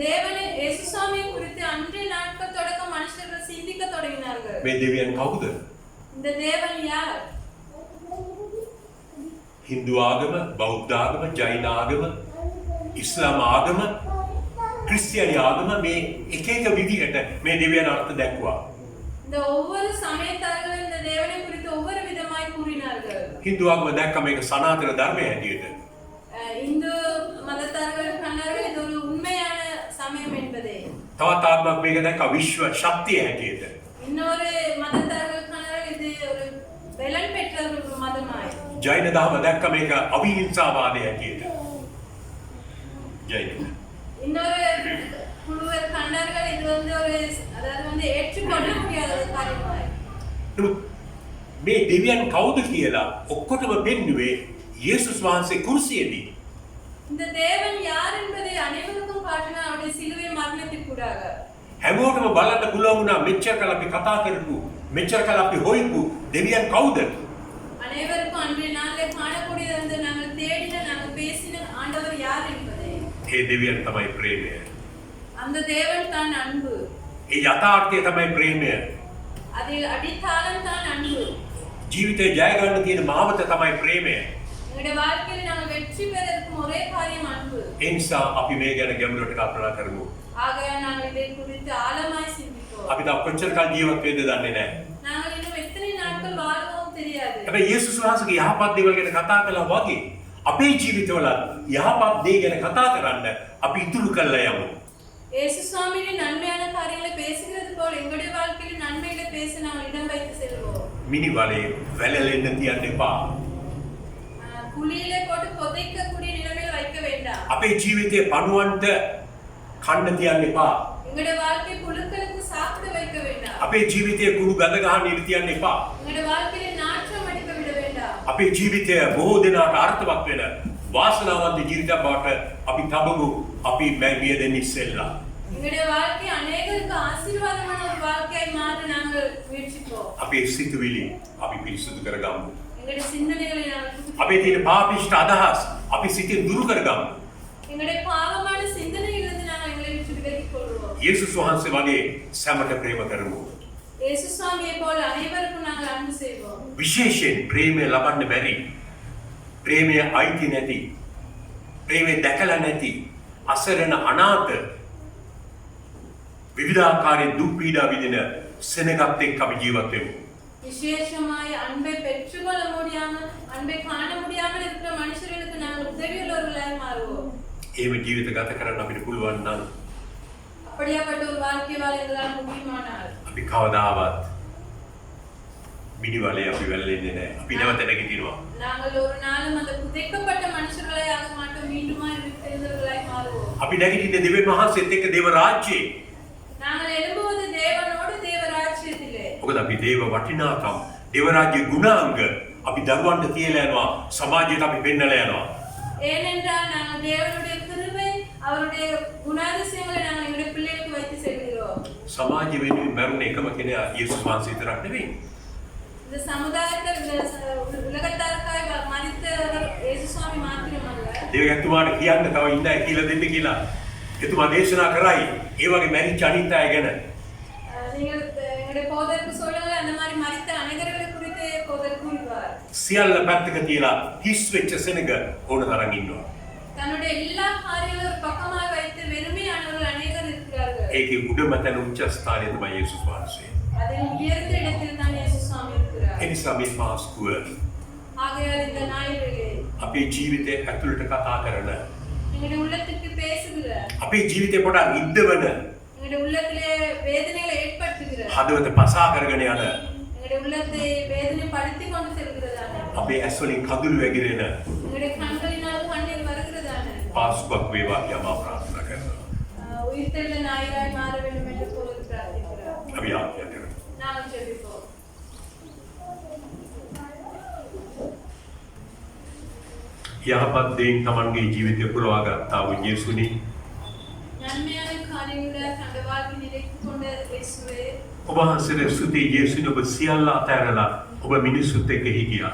தேவனை இயேசு சுவாமியை குறித்து அன்றைய நாட்கள் தொடக்கம் மனுஷர்கள் சிந்திக்க தொடங்கினார்கள். මේ දෙවියන් කවුද? இந்த தேவன் யார்? හින්දු ආගම, බෞද්ධ ආගම, ජෛන ආගම, ඉස්ලාම් ආගම, ක්‍රිස්තියානි ආගම මේ එක එක විදිහට මේ දෙවියන් අර්ථ දැක්වුවා. இந்த ஒவ்வொரு சமயத்தார்களும் இந்த தேவனை குறித்து ஒவ்வொரு விதமாய் கூறினார்கள். හින්දු ආගම දැක්ක මේක සනාතන ධර්මය හැටියට. இந்து மதத்தார்கள் கண்டார்கள் இது ஒரு உண்மையான சமயம் என்பதை. තවත් ආගමක් මේක දැක්ක විශ්ව ශක්තිය හැටියට. இன்னொரு மதத்தார்கள் கண்டார்கள் இது ஒரு වෙලන් பெற்றவர்கள் மதமாய். ජෛන දහම දැක්ක මේක අවිහිංසාවාදය හැටියට. ජෛන. இன்னொரு குழுவர் கண்டார்கள் இது வந்து ஒரு அதாவது வந்து ஏற்றுக்கொள்ள முடியாத ஒரு காரியமாய். නමුත් මේ දෙවියන් කවුද කියලා ඔක්කොටම පෙන්නුවේ යේසුස් වහන්සේ කුරුසියේදී. இந்த தேவன் யார் என்பதை அனைவருக்கும் காட்டினார் அவருடைய சிலுவை மரணத்திற்கூடாக. හැමෝටම බලන්න පුළුවන් වුණා මෙච්චර කල් අපි කතා කරපු මෙච්චර කල් අපි හොයපු දෙවියන් කවුද? அனைவருக்கும் அன்றைய நாளிலே காணக்கூடியது வந்து நாங்கள் தேடின நாங்கள் பேசின ஆண்டவர் யார் என்பதை. ඒ දෙවියන් තමයි ප්‍රේමය. அந்த தேவன் தான் அன்பு. ඒ යථාර්ථය තමයි ප්‍රේමය. அதில் அடித்தாளம் தான் அன்பு. ජීවිතේ ජය ගන්න තියෙන මාවත තමයි ප්‍රේමය. எங்களுடைய வாழ்க்கையில் நாங்கள் வெற்றி பெற இருக்கும் ஒரே காரியம் அன்பு. ඒ නිසා අපි මේ ගැන ගැඹුරට කල්පනා කරමු. ஆகையால் நாங்கள் இதை குறித்து ஆழமாய் சிந்திப்போம். අපි තව කොච්චර කල් ජීවත් වෙයිද දන්නේ නැහැ. நாங்கள் இன்னும் எத்தனை நாட்கள் வாழ்வோம் தெரியாது. හැබැයි යේසුස් වහන්සේගේ යහපත් දේවල් ගැන කතා කළා වගේ අපේ ජීවිතවල යහපත් දේ ගැන කතා කරන්න අපි ඉතුරු කළා යමු. இயேசு சுவாமியின் நன்மையான காரியங்களை பேசுகிறது போல் எங்களுடைய வாழ்க்கையில் நன்மைகளை பேச நாங்கள் இடம் வைத்து செல்வோம். මිනි වලේ වැළලෙන්න තියන්න එපා. குழியிலே போட்டு புதைக்கக்கூடிய நிலைமையில் வைக்க வேண்டாம். අපේ ජීවිතේ පණුවන්ට කන්න තියන්න එපා. எங்களுடைய வாழ்க்கை புழுக்களுக்கு சாப்பிட வைக்க வேண்டாம். අපේ ජීවිතේ කුණු ගඳ ගහන්න ඉඩ තියන්න එපා. எங்களுடைய வாழ்க்கையில நாற்றம் அடிக்க விட வேண்டாம். අපේ ජීවිතය බොහෝ දෙනාට අර්ථවත් වෙන වාසනාවන්ත ජීවිතයක් බවට අපි තබමු. අපි මිය දෙන්න ඉස්සෙල්ලා. எங்களுடைய வாழ்க்கை அநேகருக்கு ஆசீர்வாதமான ஒரு வாழ்க்கையை மாற்ற நாங்கள் முயற்சிப்போம். අපේ සිතුවිලි අපි පිරිසුදු කරගමු. எங்களுடைய சிந்தனைகளை நாங்கள் අපේ තියෙන පාපිෂ්ඨ අදහස් අපි සිතින් දුරු කරගමු. எங்களுடைய பாவமான சிந்தனைகளிலிருந்து நாங்கள் எங்களை விட்டு விலகிக் கொள்வோம். යේසුස් වහන්සේ වගේ සැමට ප්‍රේම කරමු. இயேசு சுவாமியை போல அனைவருக்கும் நாங்கள் அன்பு செய்வோம். විශේෂයෙන් ප්‍රේමය ලබන්න බැරි, ප්‍රේමය අයිති නැති, ප්‍රේමය දැකලා නැති, අසරණ අනාථ විවිධාකාරයේ දුක් පීඩා විඳින සෙනගත් එක්ක අපි ජීවත් වෙමු. விசேஷமாய் அன்பை பெற்றுக்கொள்ள முடியாமல் அன்பை காண முடியாமல் இருக்கிற மனுஷர்களுக்கு நாங்கள் உதவியுள்ளவர்களாய் மாறுவோம். එහෙම ජීවිත ගත කරන්න අපිට පුළුවන් නම් அப்படியாப்பட்ட ஒரு வாழ்க்கை வாழ எங்களால் முடியுமானால் අපි කවදාවත් මිනිවලේ අපි වැළලෙන්නේ නැහැ. අපි නැවත නැගිටිනවා. நாங்கள் ஒரு நாளும் அந்த புதைக்கப்பட்ட மனுஷர்களாய் ஆக மாட்டோம். மீண்டுமாய் எழுந்தவர்களாய் மாறுவோம். අපි නැගිටින්නේ දෙවියන් වහන්සේත් එක්ක දේව රාජ්‍යයේ. நாங்கள் எழும்புவது தேவனோடு தேவராஜ்யத்திலே. මොකද අපි දේව වටිනාකම්, දේව රාජ්‍ය ගුණාංග අපි දරුවන්ට තියලා යනවා. සමාජයට අපි පෙන්නලා යනවා. ஏனென்றால் நாங்கள் தேவனுடைய கிருபை அவருடைய குணாதிசயங்களை நாங்கள் எங்களுடைய பிள்ளைகளுக்கு வைத்து செல்கிறோம். සමාජ වෙනුවෙන් මරුණ එකම කෙනා යේසුස් වහන්සේ විතරක් නෙවෙයි. இந்த சமுதாயத்தில் இந்த உலகத்தாருக்காய் மரித்தவர் இயேசு சுவாமி மாத்திரமல்ல. දෙවියන්තුමාට කියන්න තව ඉන්නයි කියලා දෙන්න කියලා. එතුමා දේශනා කරයි ඒ වගේ මැරිච්ච අනිත් අය ගැන. நீங்கள் எங்களுடைய போதருக்கு சொல்லுங்க அந்த மாதிரி மரித்த அநேகர்களை குறித்து போதர் கூறுவார். සියල්ල පැත්තක තියලා හිස් වෙච්ච සෙනග ඕන තරම් ඉන්නවා. தன்னுடைய எல்லா காரியங்களும் ஒரு பக்கமாக வைத்து வெறுமையானவர்கள் அநேகர் இருக்கிறார்கள். ඒකේ උඩම තැන උච්ච ස්ථානය තමයි යේසුස් වහන්සේ. அதில் உயர்ந்த இடத்தில் தான் இயேசு சுவாமி இருக்கிறார். ඒ නිසා මේ පාස්කුව ஆகையால் இந்த ஞாயிறிலே අපේ ජීවිතේ ඇතුළට කතා කරන எங்களுடைய உள்ளத்துக்கு பேசுகிற අපේ ජීවිතේ පොඩක් ඉද්දවන எங்களுடைய உள்ளத்திலே வேதனைகளை ஏற்படுத்துகிற හදවත පසා කරගෙන යන எங்களுடைய உள்ளத்தை வேதனைப்படுத்தி கொண்டு செல்கிறதான අපේ ඇස් වලින් කඳුළු වැగిරෙන எங்களுடைய கண்களினால் கண்ணீர் வருகிறதான පාස්කුවක් වේවා කියලා මම ප්‍රාර්ථනා කරනවා. உயிர்த்தெழுந்த ஞாயிறாய் மாற வேண்டும் என்று போதர் பிரார்த்திக்கிறார். අපි ආඥා කරමු. நாங்கள் ஜெபிப்போம். යහපත් දේන් Tamanගේ ජීවිතය පුරවා ගත්තා වූ යේසුනි நன்மையான காரியங்களை தங்கள் வாழ்வில் நிலைத்துக் கொண்ட இயேசுவே ඔබ වහන්සේට ස්තුති යේසුනි ඔබ සියල්ල අතහැරලා ඔබ මිනිසුත් එක්ක හිටියා.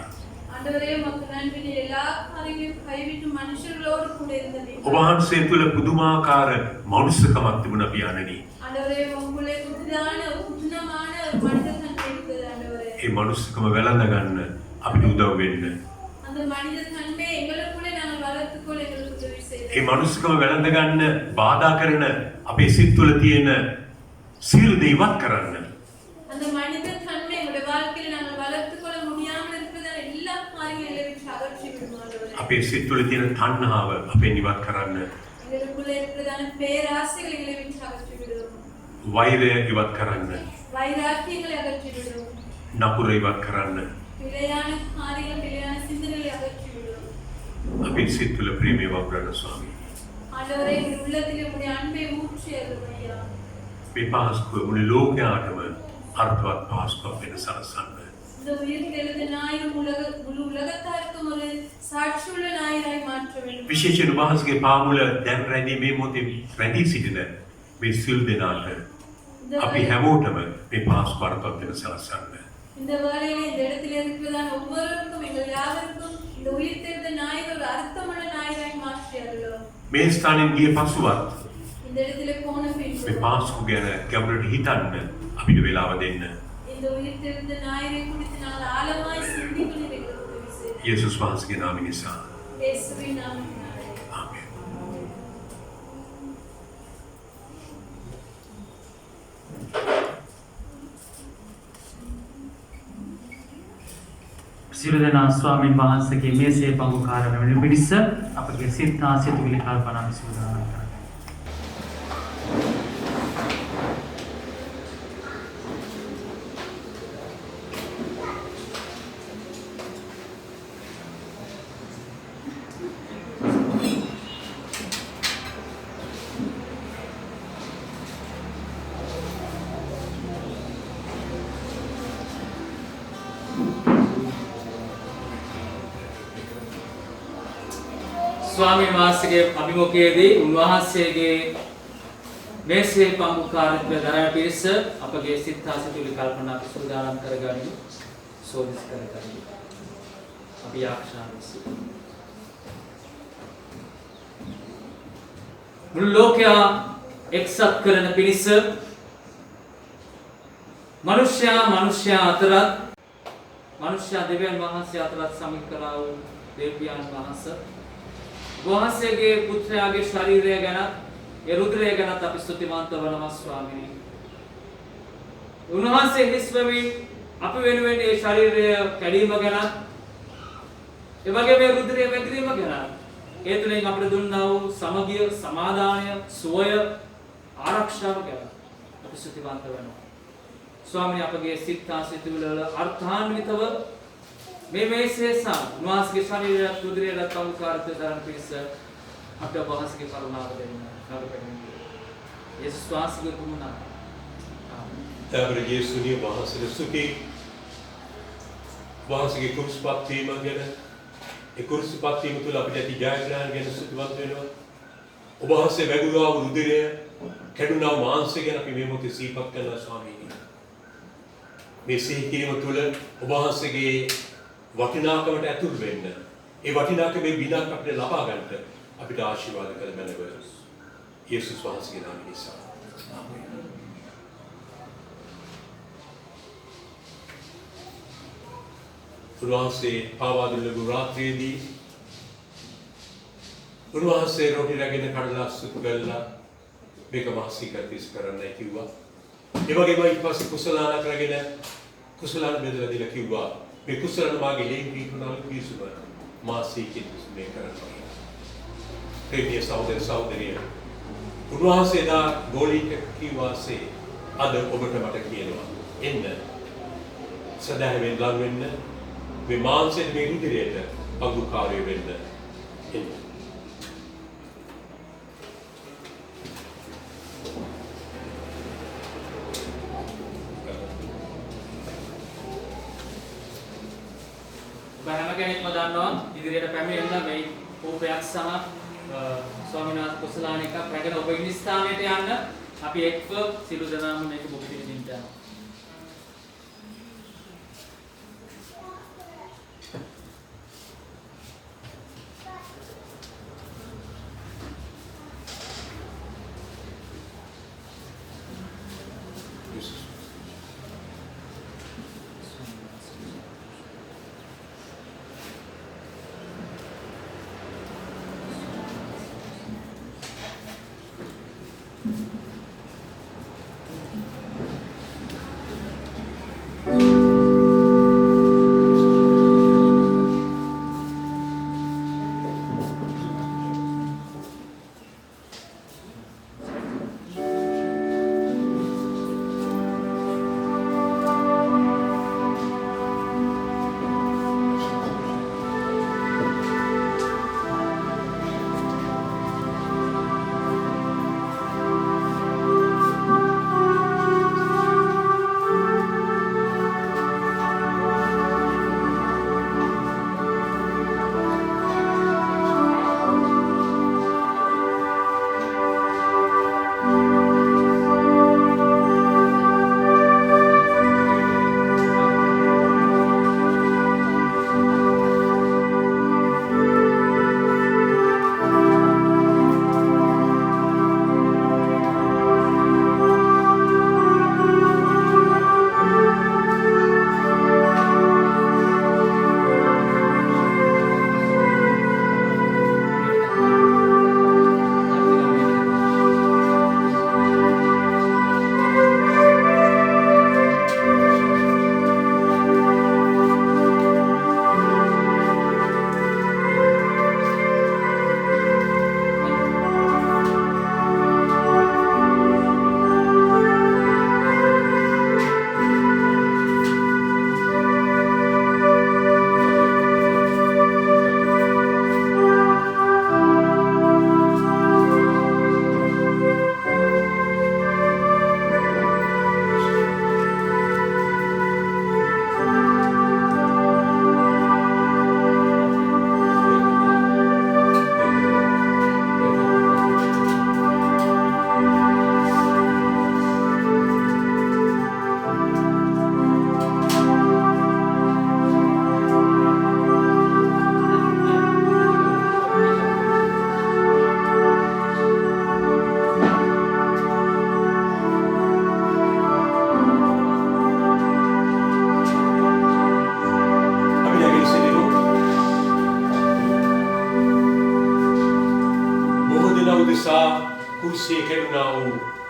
ஆண்டவரே உமக்கு நன்றி. நீர் எல்லா காரியங்களையும் கைவிட்டு மனுஷர்களோடு கூட இருந்தீர். ඔබ වහන්සේ තුළ පුදුමාකාර මනුස්සකමක් තිබුණා පියාණනි. ஆண்டவரே உங்களுடைய புதிதான புதுனமான ஒரு மனிதத்தன்மை இருக்கிறது ஆண்டவரே. ඒ මනුස්සකම වැළඳ ගන්න අපිට උදව් වෙන්න. அந்த மனிதத்தன்மை எங்களுக்குள்ளே நாங்கள் வளர்த்துக்கொள்ள எங்களுக்கு உதவி செய்யுங்க. ඒ මනුස්සකම වැළඳ ගන්න බාධා කරන අපේ සිත් තුළ තියෙන සියලු දේ ඉවත් කරන්න. அந்த மனிதத்தன்மை எங்களுடைய வாழ்க்கையில் நாங்கள் வளர்த்துக்கொள்ள முடியாமல் இருக்கிறதான எல்லா காரியங்களை விட்டு அகற்றி விடுங்க ஆண்டவரே. අපේ සිත් තුළ තියෙන තණ්හාව අපෙන් ඉවත් කරන්න. எங்களுக்குள்ளே இருக்கிறதான பேராசைகளை எங்களை விட்டு அகற்றி விடுங்க. වෛරය ඉවත් කරන්න. வைராக்கியங்களை அகற்றி விடுங்க. නපුර ඉවත් කරන්න. பிழையான காரியங்கள் பிழையான சிந்தனைகளை அகற்றிவிடும். අපේ සිත් තුළ ප්‍රේමය වපුරන ස්වාමී. ஆண்டவரே எங்கள் உள்ளத்திலே உம்முடைய அன்பை ஊற்றி அருளும் ஐயா. මේ පාස්කුව මුළු ලෝකයාටම අර්ථවත් පාස්කුවක් වෙන සලසන්න. இந்த உயிர்க்கு எழுத ஞாயிறு முழு உலகத்தாருக்கும் ஒரு சாட்சியுள்ள ஞாயிறாய் மாற்ற வேண்டும். විශේෂයෙන් වහන්සේගේ පාමුල දැන් රැඳී මේ මොහොතේ රැඳී සිටින මේ සිල් දෙනාට අපි හැමෝටම මේ පාස්කුව අර්ථවත් වෙන සලසන්න. இந்த வேளையிலே இந்த இடத்தில் இருக்கிறதான ஒவ்வொருவருக்கும் எங்கள் யாவருக்கும் இந்த உயிர் தெரிந்த ஞாயிறு ஒரு அர்த்தமுள்ள ஞாயிறாய் மாற்றி அருளும். මේ ස්ථානෙන් ගිය පසුවත් இந்த இடத்திலே போன මේ பின்பு පාස්කුව ගැන ගැඹුරට හිතන්න අපිට වෙලාව දෙන්න. இந்த உயிர் தெரிந்த ஞாயிறை குறித்து நாங்கள் ஆழமாய் சிந்திக்க எங்களுக்கு உதவி செய்யும். යේසුස් වහන්සේගේ නාමය නිසා. இயேசுவின் நாமத்தினாலே. ආමේන්. සියලු දෙනා ස්වාමීන් වහන්සේගේ මේසේ පංගුකාරණ වෙන පිණිස අපගේ සිත ආසිතුවිලි කල්පනා විසුදානම් කරගන්න. ස්වාමීන් වහන්සේගේ අභිමුඛයේදී උන්වහන්සේගේ මේසේ පංගුකාරීත්වය දරන පිරිස අපගේ සිත ආසිතුවිලි කල්පනා සූදානම් කරගනිමු. සෝදිස් කරගනිමු. අපි ආශාව විසිමු. මුළු ලෝකයා එක්සත් කරන පිරිස මනුෂ්‍යයා අතරත් මනුෂ්‍යයා දෙවියන් වහන්සේ අතරත් සමිත කරා වූ දෙවියන් වහන්සේ වහන්සේගේ පුත්‍රයාගේ ශරීරය ගැන ඒ රුධිරය ගැනත් අපි ස්තුතිවන්ත වනවා ස්වාමීනි. උන්වහන්සේ හිස් වෙමින් අපි වෙනුවෙන් ඒ ශරීරය කැඩීම ගැන ඒ වගේම ඒ රුධිරය වැගිරීම ගැන ඒ තුලින් අපිට දුන්නා වූ සමගිය, සමාදානය, සුවය, ආරක්ෂාව ගැන අපි ස්තුතිවන්ත වෙනවා. ස්වාමීනි අපගේ සිත ආසිතුවිලි වල අර්ථාන්විතව මේ මේසේසා උන්වහන්සේගේ ශරීරයත් රුධිරයත් අනුකාරිත දරන පිරිස අපට වහන්සේගේ කරුණාව දෙන්න කරුණාවෙන් යේසුස් වහන්සේගේ කරුණාව දවර යේසුනි වහන්සේගේ සුඛී වහන්සේගේ කුරුස්පත් වීම ගැන ඒ කුරුස්පත් වීම තුළ අපිට ඇති ජයග්‍රහණ ගැන සතුටුවත් වෙනවා. ඔබ වහන්සේ වැගුරුවා වූ රුධිරය කැඩුනා වූ මාංශය ගැන අපි මේ මොහොතේ සිහිපත් කරනවා ස්වාමීනි. මේ සිහි කිරීම තුළ ඔබ වහන්සේගේ වටිනාකමට ඇතුල් වෙන්න ඒ වටිනාකමේ විනාක් අපිට ලබා ගන්නට අපිට ආශිර්වාද කළ මැනව යේසුස් වහන්සේගේ නාමයෙන් නිසා. ආමේන්. උන්වහන්සේ පාවා දුන්නු රාත්‍රියේදී උන්වහන්සේ රොටි රැගෙන කඩලා සුත් කළා මේක මාසිකතිස් කරන්නයි කිව්වා. ඒ වගේම ඊට පස්සේ කුසලාන කරගෙන කුසලාන බෙදලා දීලා කිව්වා මේ කුසලාන මාගේ ලේන් දීපුණාලු කිසුම මාසිකින් මේ කරනවා. ප්‍රේමිය සහෝදර සහෝදරිය උන්වහන්සේ දා ගෝලීට කිව්වාසේ අද ඔබට මට කියනවා එන්න සදාවෙන් ලඟ වෙන්න මේ මාංශයෙන් මේ රුධිරයට පංගුකාරය වෙන්න එන්න. හැම කෙනෙක්ම දන්නවා ඉදිරියට පැමිණෙන්න මේ කෝපයක් සහ ස්වාමීන් වහන්සේ කුසලාන එකක් රැගෙන ඔබ ඉන්න ස්ථානයට යන්න අපි එක්ව සිළු දනාම මේක බුද්ධ විදින්න යනවා.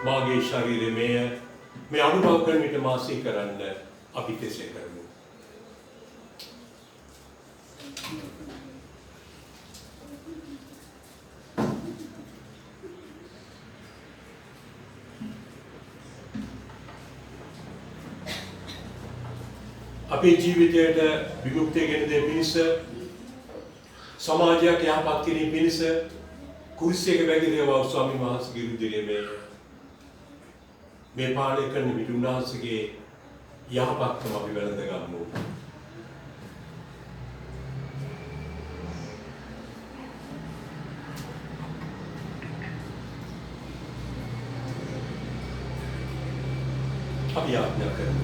මාගේ ශරීරය මේ අනුභව කරන විට මාසී කරන්න අපි කෙසේ කරමු. අපේ ජීවිතයට විමුක්තිය ගෙන දෙන පිණිස සමාජයක් යහපත් කිරීම පිණිස කුරුසියක වැගිරේවා ස්වාමීන් වහන්සේගේ රුධිරයේ මේ පාලනය කරන විට උන්වහන්සේගේ යහපත්කම අපි වැළඳ ගන්නෝ. අපි ආඥා කරමු.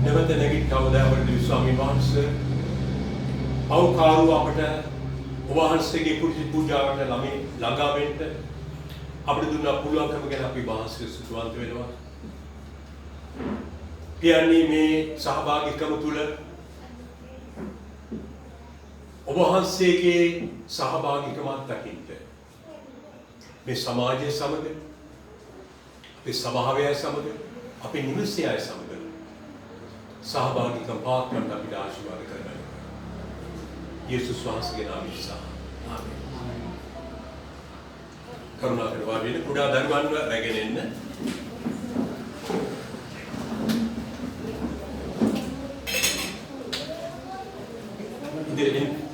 නැවත නැගිට කවදාවටද ස්වාමීන් වහන්සේ අවකාරු අපට ඔබ වහන්සේගේ කුරුසි පූජාවට ළඟා වෙන්න අපිට දුන්නා පුළුවන්කම ගැන අපි වහන්සේ සුවන්ත වෙනවා. කියන්නේ මේ සහභාගීකම තුළ ඔබ වහන්සේගේ සහභාගීකමක් දකින්න මේ සමාජය සමග අපේ සභාවය සමග අපේ නිවසේ අය සමග සහභාගීකම් පාත්‍රන්න අපිට ආශිර්වාද කරගන්න. යේසුස් වහන්සේගේ නාමයෙන් ආමේන්. කරුණාකර වාඩි වෙන්න. කුඩා දරුවන්ව රැගෙන එන්න. ඉතින්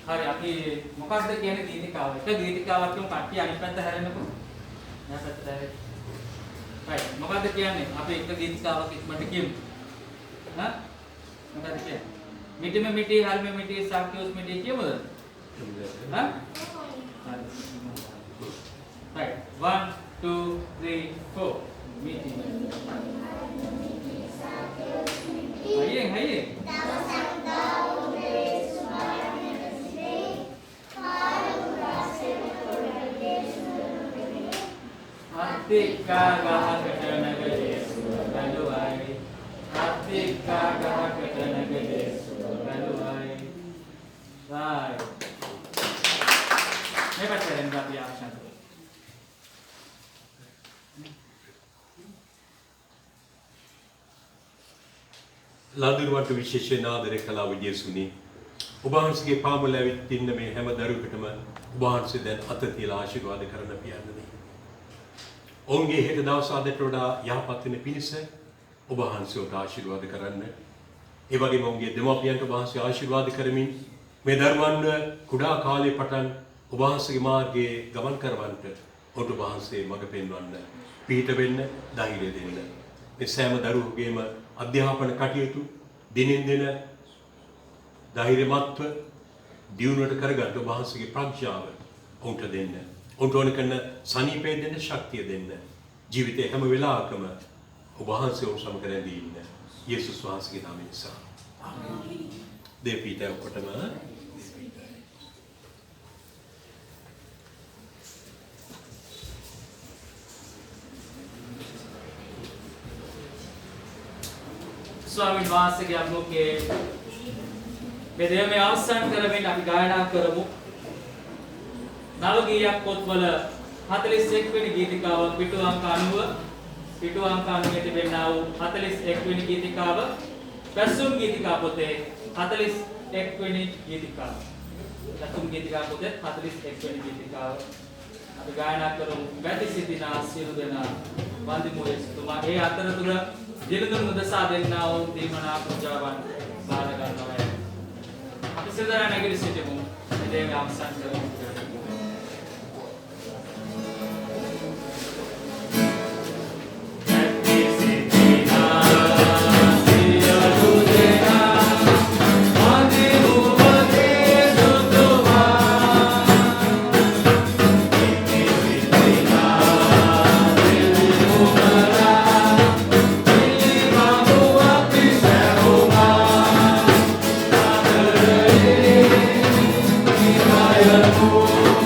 හරි අපි මොකක්ද කියන්නේ ගීතිකාව. එක ගීතිකාවක් කියමු කට්ටිය අනිත් පැත්ත හැරෙන්නකො. මෙයා පැත්තට හැරෙන්න. right මොකක්ද කියන්නේ? අපි එක ගීතිකාවක් ඉක්මනට කියමු. හා? මොකක්ද කියන්නේ? මිටිම මිටි හල්ම මිටි සාක්‍යෝස් මිටි කියමුද? හා? right 1 2 3 4 මිටි. හයියෙන් හයියෙන්. Atika gahak nagade galuai Atika gahak nagade galuai Right May pacaran ba biya siya to? ලාදුරුවන්ට විශේෂයෙන් ආදරය කළා විජේසුනි. ඔබ වහන්සේගේ පාමුල ඇවිත් ඉන්න මේ හැම දරුවෙකුටම ඔබ වහන්සේ දැන් අත තියලා ආශිර්වාද කරන්න පියන්නේ. ඔවුන්ගේ හෙට දවස අදට වඩා යහපත් වෙන පිණිස ඔබ වහන්සේට ආශිර්වාද කරන්න. ඒ වගේම ඔවුන්ගේ දෙමාපියන්ට ඔබ වහන්සේ ආශිර්වාද කරමින් මේ දරුවන්ව කුඩා කාලේ පටන් ඔබ වහන්සේගේ මාර්ගයේ ගමන් කරවන්නට ඔබ වහන්සේ මඟ පෙන්වන්න, පිහිට වෙන්න, ධෛර්යය දෙන්න. මේ සෑම දරුවෙකුගේම අධ්‍යාපන කටයුතු දිනින් දින ධෛර්යමත්ව දියුණුවට කරගන්න ඔබ වහන්සේගේ ප්‍රඥාව ඔවුන්ට දෙන්න. ඔවුන්ට ඕන කරන සනීපය දෙන්න, ශක්තිය දෙන්න. ජීවිතේ හැම වෙලාවකම ඔබ වහන්සේ ඔවුන් සමග රැඳී ඉන්න. යේසුස් වහන්සේගේ නාමයෙන් නිසා. ආමේන්. දෙපිට ඔක්කොටම ස්වාමීන් වහන්සේගේ අභිමුඛයේ මේ දේම අවසන් කරමින් අපි ගායනා කරමු. නව ගීයක් පොත්වල 41 වෙනි ගීතිකාව පිටු අංක 90 තිබෙනා වූ 41 වෙනි ගීතිකාව පැසුම් ගීතිකා පොතේ 41 වෙනි ගීතිකාව. පැසුම් ගීතිකා පොතේ 41 වෙනි ගීතිකාව අපි ගායනා කරමු. වැඩි සිටින සියලු දෙනා වන්දිමු යේසුතුමා. ඒ අතරතුර දිනදුන් උදෙසා දෙන්නා වූ දීමනා පූජාවන් බාර ගන්නවා. අපි සිතන නැගිලි සිටමු. මේ දේම අවසන් කරමු. Oh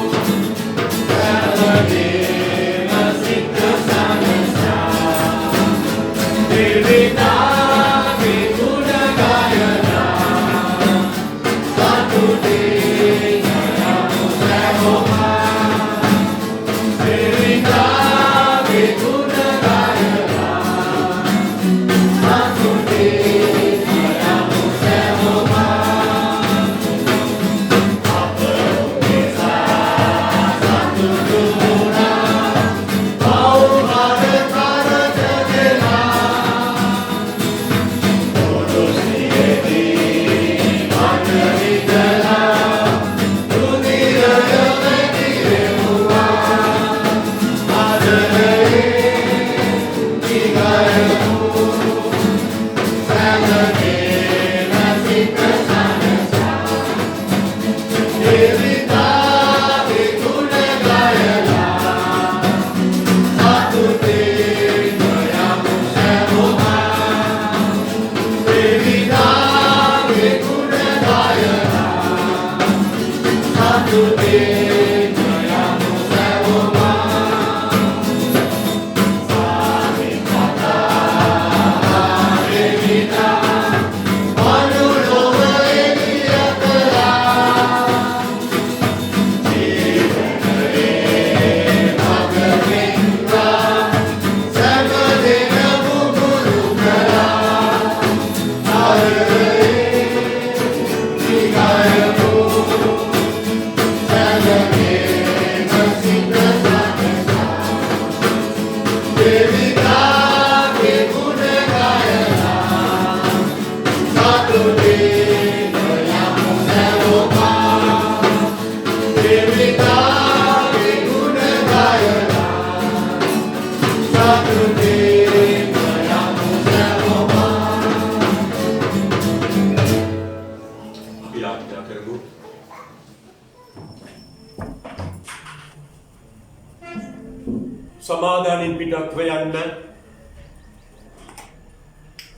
සමාදානින් පිටත්ව යන්න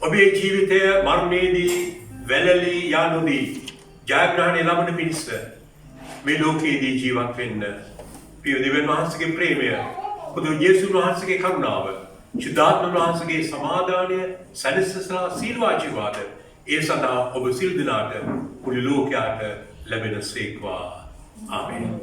ඔබේ ජීවිතය මරණයේදී වැළලී යනුදී ජයග්‍රහණය ලබන පිණිස මේ ලෝකයේදී ජීවත් වෙන්න ප්‍රිය දෙවියන් වහන්සේගේ ප්‍රේමය බුදු යේසුස් වහන්සේගේ කරුණාව ශුද්ධාත්ම වහන්සේගේ සමාදානය සැනසෙසලා සීලවාජීවාද ඒ සඳහා ඔබ සිල් දිනාට මුළු ලෝකයට ලැබෙන සේක්වා ආමේන්.